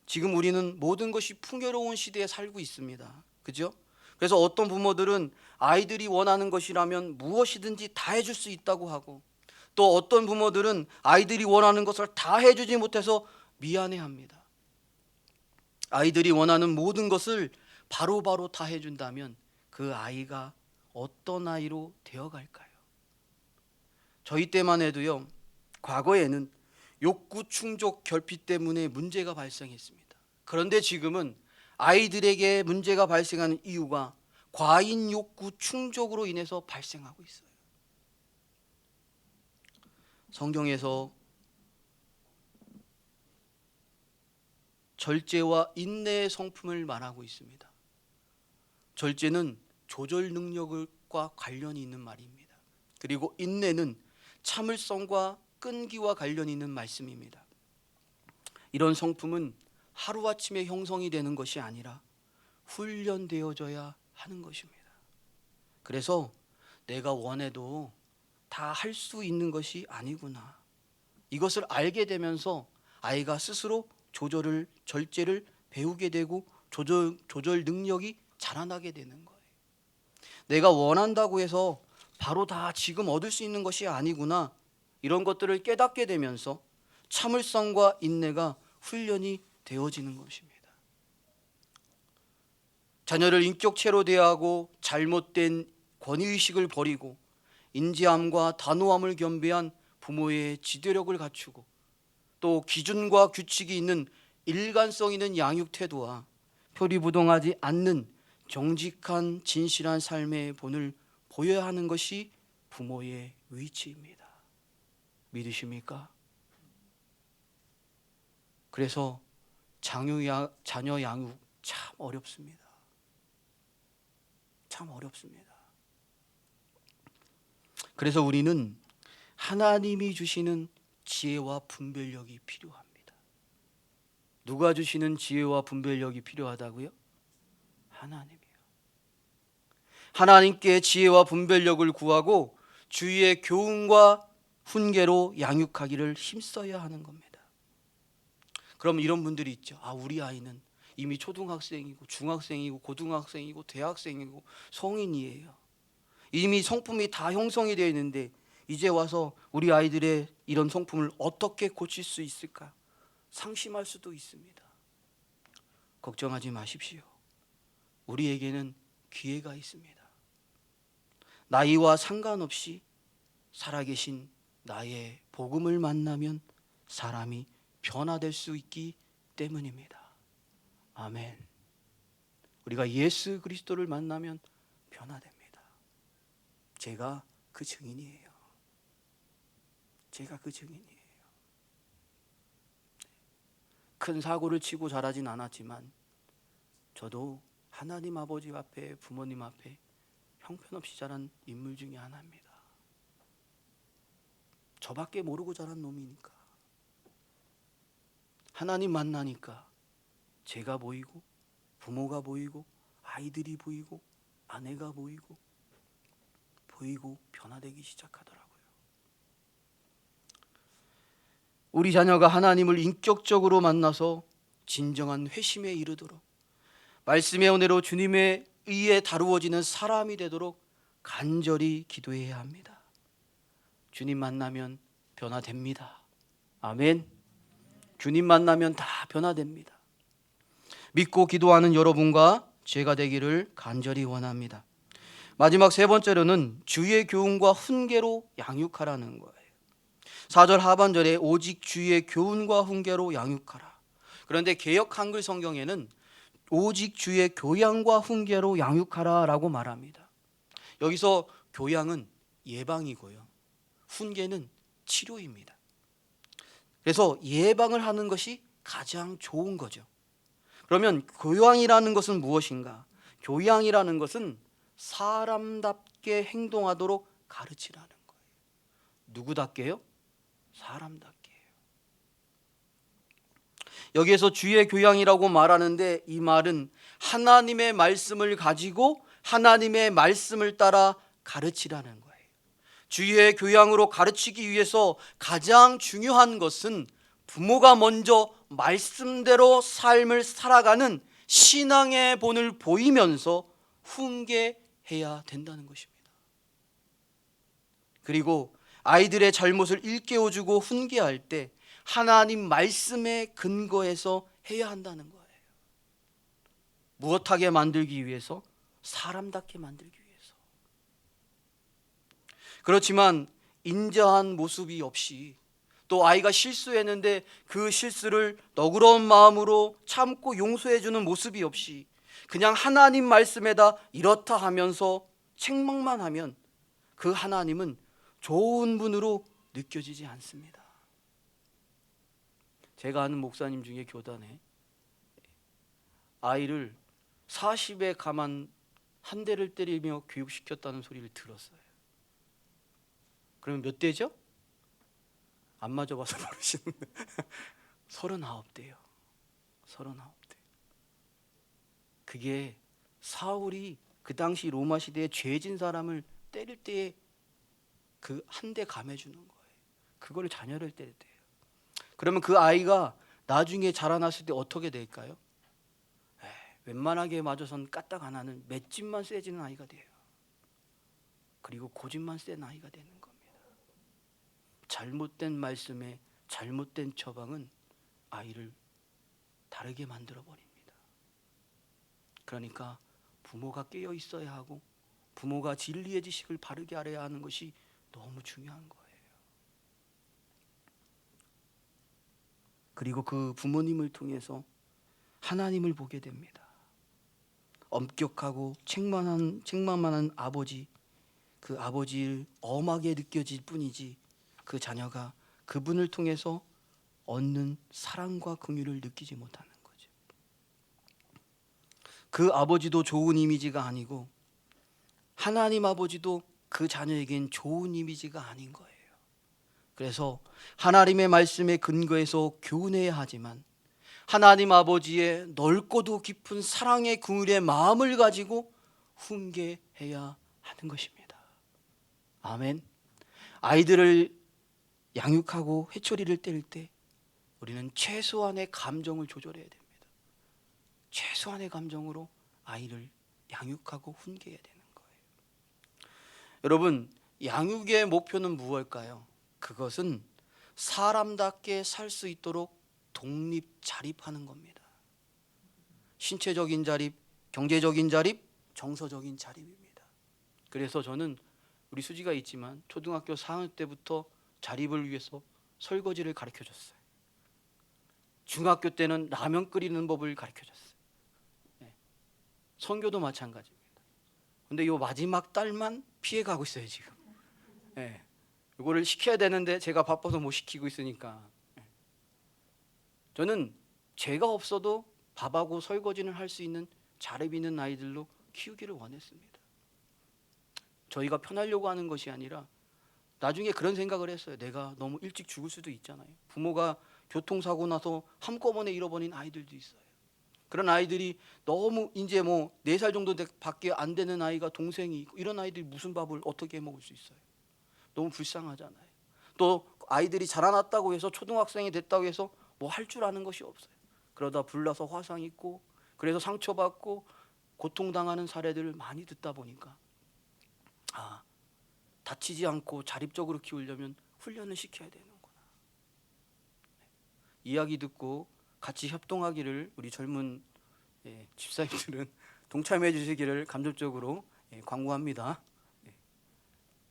지금 우리는 모든 것이 풍요로운 시대에 살고 있습니다. 그죠? 그래서 어떤 부모들은 아이들이 원하는 것이라면 무엇이든지 다 해줄 수 있다고 하고, 또 어떤 부모들은 아이들이 원하는 것을 다 해주지 못해서 미안해합니다. 아이들이 원하는 모든 것을 바로바로 다 해준다면 그 아이가 어떤 아이로 되어갈까요? 저희 때만 해도요, 과거에는 욕구 충족 결핍 때문에 문제가 발생했습니다. 그런데 지금은 아이들에게 문제가 발생하는 이유가 과잉 욕구 충족으로 인해서 발생하고 있어요. 성경에서 절제와 인내의 성품을 말하고 있습니다. 절제는 조절 능력과 관련이 있는 말입니다. 그리고 인내는 참을성과 끈기와 관련이 있는 말씀입니다. 이런 성품은 하루아침에 형성이 되는 것이 아니라 훈련되어져야 하는 것입니다. 그래서 내가 원해도 다 할 수 있는 것이 아니구나, 이것을 알게 되면서 아이가 스스로 절제를 배우게 되고 조절 능력이 자라나게 되는 거예요. 내가 원한다고 해서 바로 다 지금 얻을 수 있는 것이 아니구나, 이런 것들을 깨닫게 되면서 참을성과 인내가 훈련이 되어지는 것입니다. 자녀를 인격체로 대하고 잘못된 권위의식을 버리고 인지함과 단호함을 겸비한 부모의 지도력을 갖추고, 또 기준과 규칙이 있는 일관성 있는 양육 태도와 표리부동하지 않는 정직한 진실한 삶의 본을 보여야 하는 것이 부모의 위치입니다. 믿으십니까? 그래서 자녀 양육 참 어렵습니다. 참 어렵습니다. 그래서 우리는 하나님이 주시는 지혜와 분별력이 필요합니다. 누가 주시는 지혜와 분별력이 필요하다고요? 하나님이요. 하나님께 지혜와 분별력을 구하고 주위의 교훈과 훈계로 양육하기를 힘써야 하는 겁니다. 그럼 이런 분들이 있죠. 우리 아이는 이미 초등학생이고 중학생이고 고등학생이고 대학생이고 성인이에요. 이미 성품이 다 형성이 되어 있는데 이제 와서 우리 아이들의 이런 성품을 어떻게 고칠 수 있을까 상심할 수도 있습니다. 걱정하지 마십시오. 우리에게는 기회가 있습니다. 나이와 상관없이 살아계신 나의 복음을 만나면 사람이 변화될 수 있기 때문입니다. 아멘. 우리가 예수 그리스도를 만나면 변화됩니다. 제가 그 증인이에요. 제가 그 증인이에요. 큰 사고를 치고 자라진 않았지만 저도 하나님 아버지 앞에, 부모님 앞에 형편없이 자란 인물 중에 하나입니다. 저밖에 모르고 자란 놈이니까. 하나님 만나니까 제가 보이고, 부모가 보이고, 아이들이 보이고, 아내가 보이고 변화되기 시작하더라고요. 우리 자녀가 하나님을 인격적으로 만나서 진정한 회심에 이르도록, 말씀의 은혜로 주님의 의에 다루어지는 사람이 되도록 간절히 기도해야 합니다. 주님 만나면 변화됩니다. 아멘. 주님 만나면 다 변화됩니다. 믿고 기도하는 여러분과 제가 되기를 간절히 원합니다. 마지막 세 번째로는 주의 교훈과 훈계로 양육하라는 거예요. 4절 하반절에 오직 주의 교훈과 훈계로 양육하라. 그런데 개역 한글 성경에는 오직 주의 교양과 훈계로 양육하라 라고 말합니다. 여기서 교양은 예방이고요, 훈계는 치료입니다. 그래서 예방을 하는 것이 가장 좋은 거죠. 그러면 교양이라는 것은 무엇인가? 교양이라는 것은 사람답게 행동하도록 가르치라는 거예요. 누구답게요? 사람답게요. 여기에서 주의 교양이라고 말하는데 이 말은 하나님의 말씀을 가지고 하나님의 말씀을 따라 가르치라는 거예요. 주의 교양으로 가르치기 위해서 가장 중요한 것은 부모가 먼저 말씀대로 삶을 살아가는 신앙의 본을 보이면서 훈계해야 된다는 것입니다. 그리고 아이들의 잘못을 일깨워주고 훈계할 때 하나님 말씀에 근거해서 해야 한다는 거예요. 무엇하게 만들기 위해서? 사람답게 만들기 위해서. 그렇지만 인자한 모습이 없이, 또 아이가 실수했는데 그 실수를 너그러운 마음으로 참고 용서해주는 모습이 없이 그냥 하나님 말씀에다 이렇다 하면서 책망만 하면 그 하나님은 좋은 분으로 느껴지지 않습니다. 제가 아는 목사님 중에 교단에 아이를 40에 가만 한 대를 때리며 교육시켰다는 소리를 들었어요. 그러면 몇 대죠? 안 맞아봐서 모르시는데 39대요. 39대. 그게 사울이 그 당시 로마 시대에 죄진 사람을 때릴 때에 그 한 대 감해주는 거예요. 그걸 자녀를 때릴 때예요. 그러면 그 아이가 나중에 자라났을 때 어떻게 될까요? 웬만하게 맞아선 까딱 안 하는 맷집만 세지는 아이가 돼요. 그리고 고집만 센 아이가 되는 겁니다. 잘못된 말씀에 잘못된 처방은 아이를 다르게 만들어 버립니다. 그러니까 부모가 깨어 있어야 하고 부모가 진리의 지식을 바르게 알아야 하는 것이 너무 중요한 거예요. 그리고 그 부모님을 통해서 하나님을 보게 됩니다. 엄격하고 책망만한 아버지, 그 아버지를 엄하게 느껴질 뿐이지 그 자녀가 그분을 통해서 얻는 사랑과 긍휼을 느끼지 못하는 거죠. 그 아버지도 좋은 이미지가 아니고 하나님 아버지도 그 자녀에겐 좋은 이미지가 아닌 거예요. 그래서 하나님의 말씀에 근거해서 교훈해야 하지만 하나님 아버지의 넓고도 깊은 사랑의 긍휼의 마음을 가지고 훈계해야 하는 것입니다. 아멘. 아이들을 양육하고 회초리를 뗄 때 우리는 최소한의 감정을 조절해야 됩니다. 최소한의 감정으로 아이를 양육하고 훈계해야 되는 거예요. 여러분, 양육의 목표는 무엇일까요? 그것은 사람답게 살 수 있도록 독립 자립하는 겁니다. 신체적인 자립, 경제적인 자립, 정서적인 자립입니다. 그래서 저는 우리 수지가 있지만 초등학교 4학년 때부터 자립을 위해서 설거지를 가르쳐줬어요. 중학교 때는 라면 끓이는 법을 가르쳐줬어요. 선교도 마찬가지입니다. 근데 이 마지막 달만 피해가고 있어요 지금. 이거를 시켜야 되는데 제가 바빠서 못 시키고 있으니까. 저는 제가 없어도 밥하고 설거지는 할 수 있는 자립 있는 아이들로 키우기를 원했습니다. 저희가 편하려고 하는 것이 아니라 나중에 그런 생각을 했어요. 내가 너무 일찍 죽을 수도 있잖아요. 부모가 교통사고 나서 한꺼번에 잃어버린 아이들도 있어요. 그런 아이들이 너무 이제 4살 정도 밖에 안 되는 아이가 동생이 있고 이런 아이들이 무슨 밥을 어떻게 해 먹을 수 있어요? 너무 불쌍하잖아요. 또 아이들이 자라났다고 해서 초등학생이 됐다고 해서 뭐 할 줄 아는 것이 없어요. 그러다 불나서 화상 입고 그래서 상처받고 고통당하는 사례들을 많이 듣다 보니까 다치지 않고 자립적으로 키우려면 훈련을 시켜야 되는구나. 이야기 듣고 같이 협동하기를 우리 젊은 집사님들은 동참해 주시기를 감접적으로 광고합니다.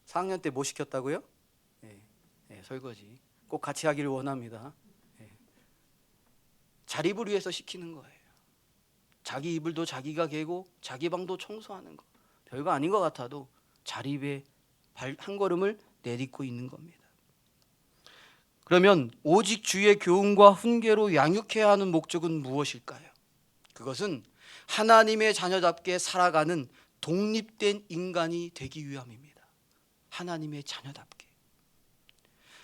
4학년 때 뭐 시켰다고요? 설거지 꼭 같이 하기를 원합니다. 자립을 위해서 시키는 거예요. 자기 이불도 자기가 개고 자기 방도 청소하는 거 별거 아닌 것 같아도 자립의 한 걸음을 내딛고 있는 겁니다. 그러면 오직 주의 교훈과 훈계로 양육해야 하는 목적은 무엇일까요? 그것은 하나님의 자녀답게 살아가는 독립된 인간이 되기 위함입니다. 하나님의 자녀답게.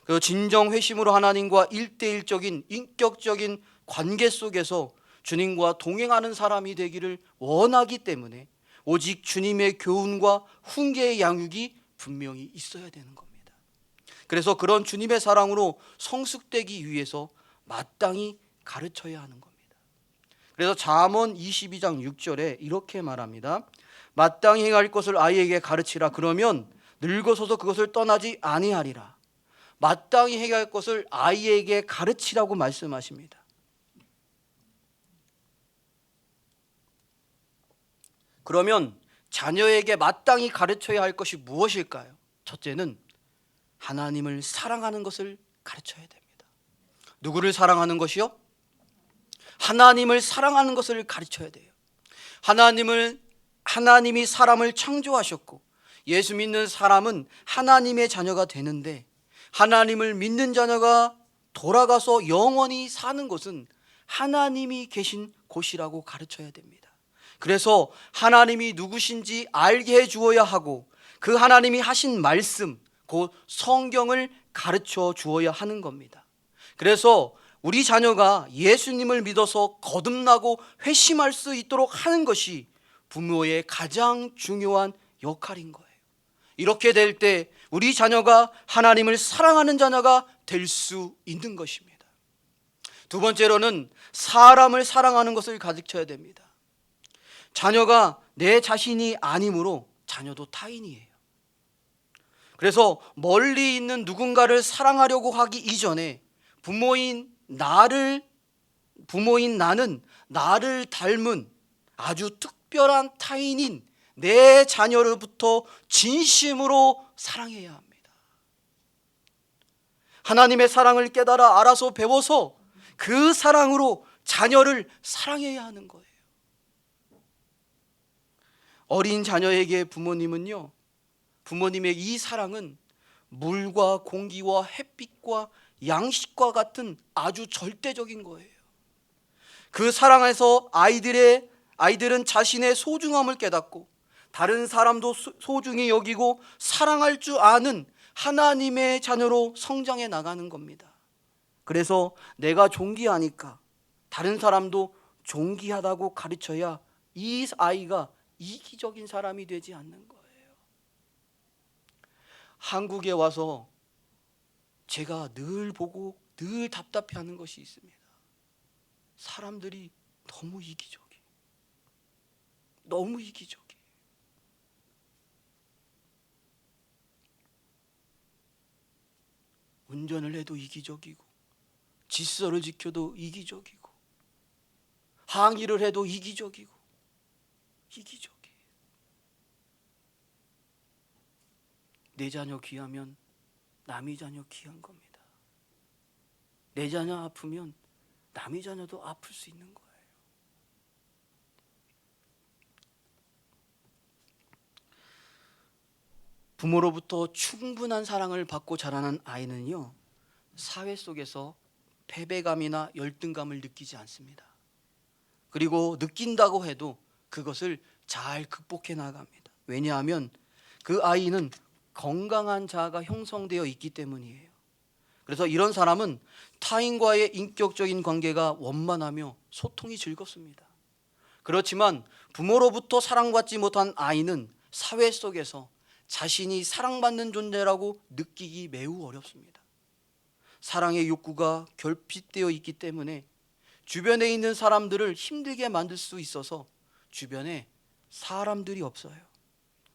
그 진정 회심으로 하나님과 일대일적인 인격적인 관계 속에서 주님과 동행하는 사람이 되기를 원하기 때문에 오직 주님의 교훈과 훈계의 양육이 분명히 있어야 되는 겁니다. 그래서 그런 주님의 사랑으로 성숙되기 위해서 마땅히 가르쳐야 하는 겁니다. 그래서 잠언 22장 6절에 이렇게 말합니다. 마땅히 행할 것을 아이에게 가르치라. 그러면 늙어서도 그것을 떠나지 아니하리라. 마땅히 행할 것을 아이에게 가르치라고 말씀하십니다. 그러면 자녀에게 마땅히 가르쳐야 할 것이 무엇일까요? 첫째는 하나님을 사랑하는 것을 가르쳐야 됩니다. 누구를 사랑하는 것이요? 하나님을 사랑하는 것을 가르쳐야 돼요. 하나님이 사람을 창조하셨고 예수 믿는 사람은 하나님의 자녀가 되는데, 하나님을 믿는 자녀가 돌아가서 영원히 사는 곳은 하나님이 계신 곳이라고 가르쳐야 됩니다. 그래서 하나님이 누구신지 알게 해 주어야 하고 그 하나님이 하신 말씀, 곧 성경을 가르쳐 주어야 하는 겁니다. 그래서 우리 자녀가 예수님을 믿어서 거듭나고 회심할 수 있도록 하는 것이 부모의 가장 중요한 역할인 거예요. 이렇게 될 때 우리 자녀가 하나님을 사랑하는 자녀가 될 수 있는 것입니다. 두 번째로는 사람을 사랑하는 것을 가르쳐야 됩니다. 자녀가 내 자신이 아니므로 자녀도 타인이에요. 그래서 멀리 있는 누군가를 사랑하려고 하기 이전에 부모인 나는 나를 닮은 아주 특별한 타인인 내 자녀로부터 진심으로 사랑해야 합니다. 하나님의 사랑을 깨달아 알아서 배워서 그 사랑으로 자녀를 사랑해야 하는 거예요. 어린 자녀에게 부모님의 이 사랑은 물과 공기와 햇빛과 양식과 같은 아주 절대적인 거예요. 그 사랑에서 아이들은 자신의 소중함을 깨닫고 다른 사람도 소중히 여기고 사랑할 줄 아는 하나님의 자녀로 성장해 나가는 겁니다. 그래서 내가 존귀하니까 다른 사람도 존귀하다고 가르쳐야 이 아이가 이기적인 사람이 되지 않는 거예요. 한국에 와서 제가 늘 보고 늘 답답해하는 것이 있습니다. 사람들이 너무 이기적이에요. 너무 이기적이에요. 운전을 해도 이기적이고, 질서를 지켜도 이기적이고, 항의를 해도 이기적이에요. 내 자녀 귀하면 남의 자녀 귀한 겁니다. 내 자녀 아프면 남의 자녀도 아플 수 있는 거예요. 부모로부터 충분한 사랑을 받고 자라는 아이는요, 사회 속에서 패배감이나 열등감을 느끼지 않습니다. 그리고 느낀다고 해도 그것을 잘 극복해 나갑니다. 왜냐하면 그 아이는 건강한 자아가 형성되어 있기 때문이에요. 그래서 이런 사람은 타인과의 인격적인 관계가 원만하며 소통이 즐겁습니다. 그렇지만 부모로부터 사랑받지 못한 아이는 사회 속에서 자신이 사랑받는 존재라고 느끼기 매우 어렵습니다. 사랑의 욕구가 결핍되어 있기 때문에 주변에 있는 사람들을 힘들게 만들 수 있어서 주변에 사람들이 없어요.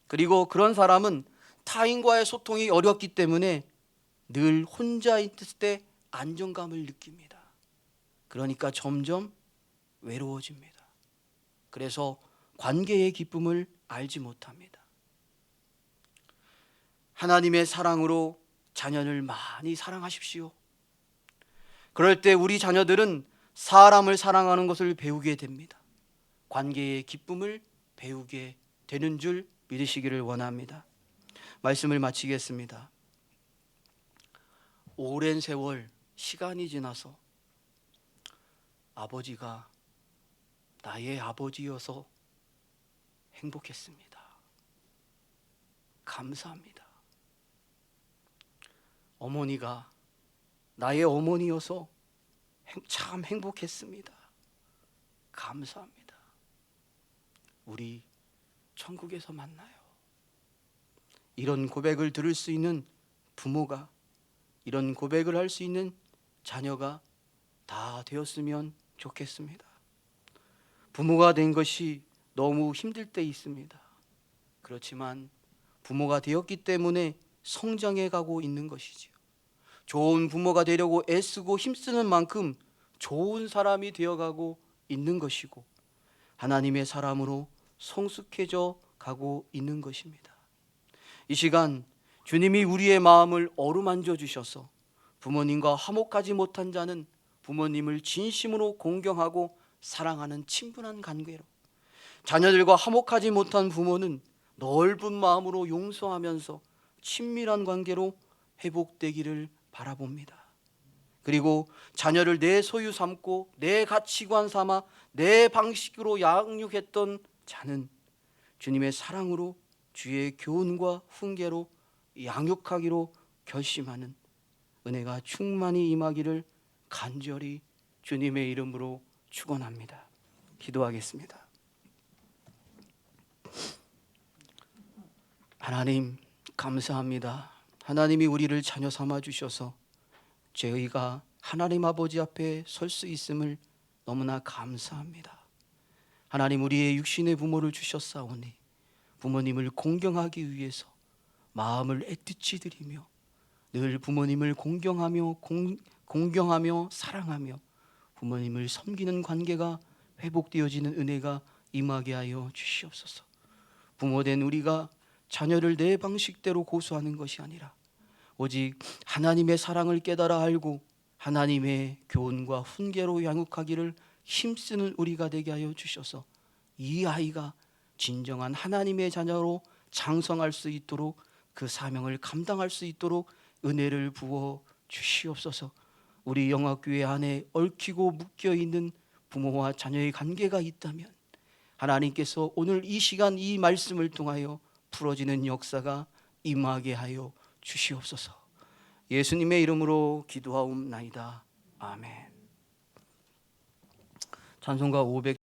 그리고 그런 사람은 타인과의 소통이 어렵기 때문에 늘 혼자 있을 때 안정감을 느낍니다. 그러니까 점점 외로워집니다. 그래서 관계의 기쁨을 알지 못합니다. 하나님의 사랑으로 자녀를 많이 사랑하십시오. 그럴 때 우리 자녀들은 사람을 사랑하는 것을 배우게 됩니다. 관계의 기쁨을 배우게 되는 줄 믿으시기를 원합니다. 말씀을 마치겠습니다. 오랜 세월 시간이 지나서 아버지가 나의 아버지여서 행복했습니다. 감사합니다. 어머니가 나의 어머니여서 참 행복했습니다. 감사합니다. 우리 천국에서 만나요. 이런 고백을 들을 수 있는 부모가, 이런 고백을 할 수 있는 자녀가 다 되었으면 좋겠습니다. 부모가 된 것이 너무 힘들 때 있습니다. 그렇지만 부모가 되었기 때문에 성장해 가고 있는 것이지요. 좋은 부모가 되려고 애쓰고 힘쓰는 만큼 좋은 사람이 되어가고 있는 것이고, 하나님의 사람으로 성숙해져 가고 있는 것입니다. 이 시간 주님이 우리의 마음을 어루만져 주셔서 부모님과 화목하지 못한 자는 부모님을 진심으로 공경하고 사랑하는 친분한 관계로, 자녀들과 화목하지 못한 부모는 넓은 마음으로 용서하면서 친밀한 관계로 회복되기를 바라봅니다. 그리고 자녀를 내 소유 삼고 내 가치관 삼아 내 방식으로 양육했던 자는 주님의 사랑으로 주의 교훈과 훈계로 양육하기로 결심하는 은혜가 충만히 임하기를 간절히 주님의 이름으로 축원합니다. 기도하겠습니다. 하나님 감사합니다. 하나님이 우리를 자녀 삼아 주셔서 저희가 하나님 아버지 앞에 설 수 있음을 너무나 감사합니다. 하나님, 우리의 육신의 부모를 주셨사오니 부모님을 공경하기 위해서 마음을 애틋이 드리며 늘 부모님을 공경하며 사랑하며 부모님을 섬기는 관계가 회복되어지는 은혜가 임하게 하여 주시옵소서. 부모된 우리가 자녀를 내 방식대로 고수하는 것이 아니라 오직 하나님의 사랑을 깨달아 알고 하나님의 교훈과 훈계로 양육하기를 힘쓰는 우리가 되게 하여 주셔서 이 아이가 진정한 하나님의 자녀로 장성할 수 있도록, 그 사명을 감당할 수 있도록 은혜를 부어 주시옵소서. 우리 영화교회 안에 얽히고 묶여있는 부모와 자녀의 관계가 있다면 하나님께서 오늘 이 시간 이 말씀을 통하여 풀어지는 역사가 임하게 하여 주시옵소서. 예수님의 이름으로 기도하옵나이다. 아멘. 찬송가 500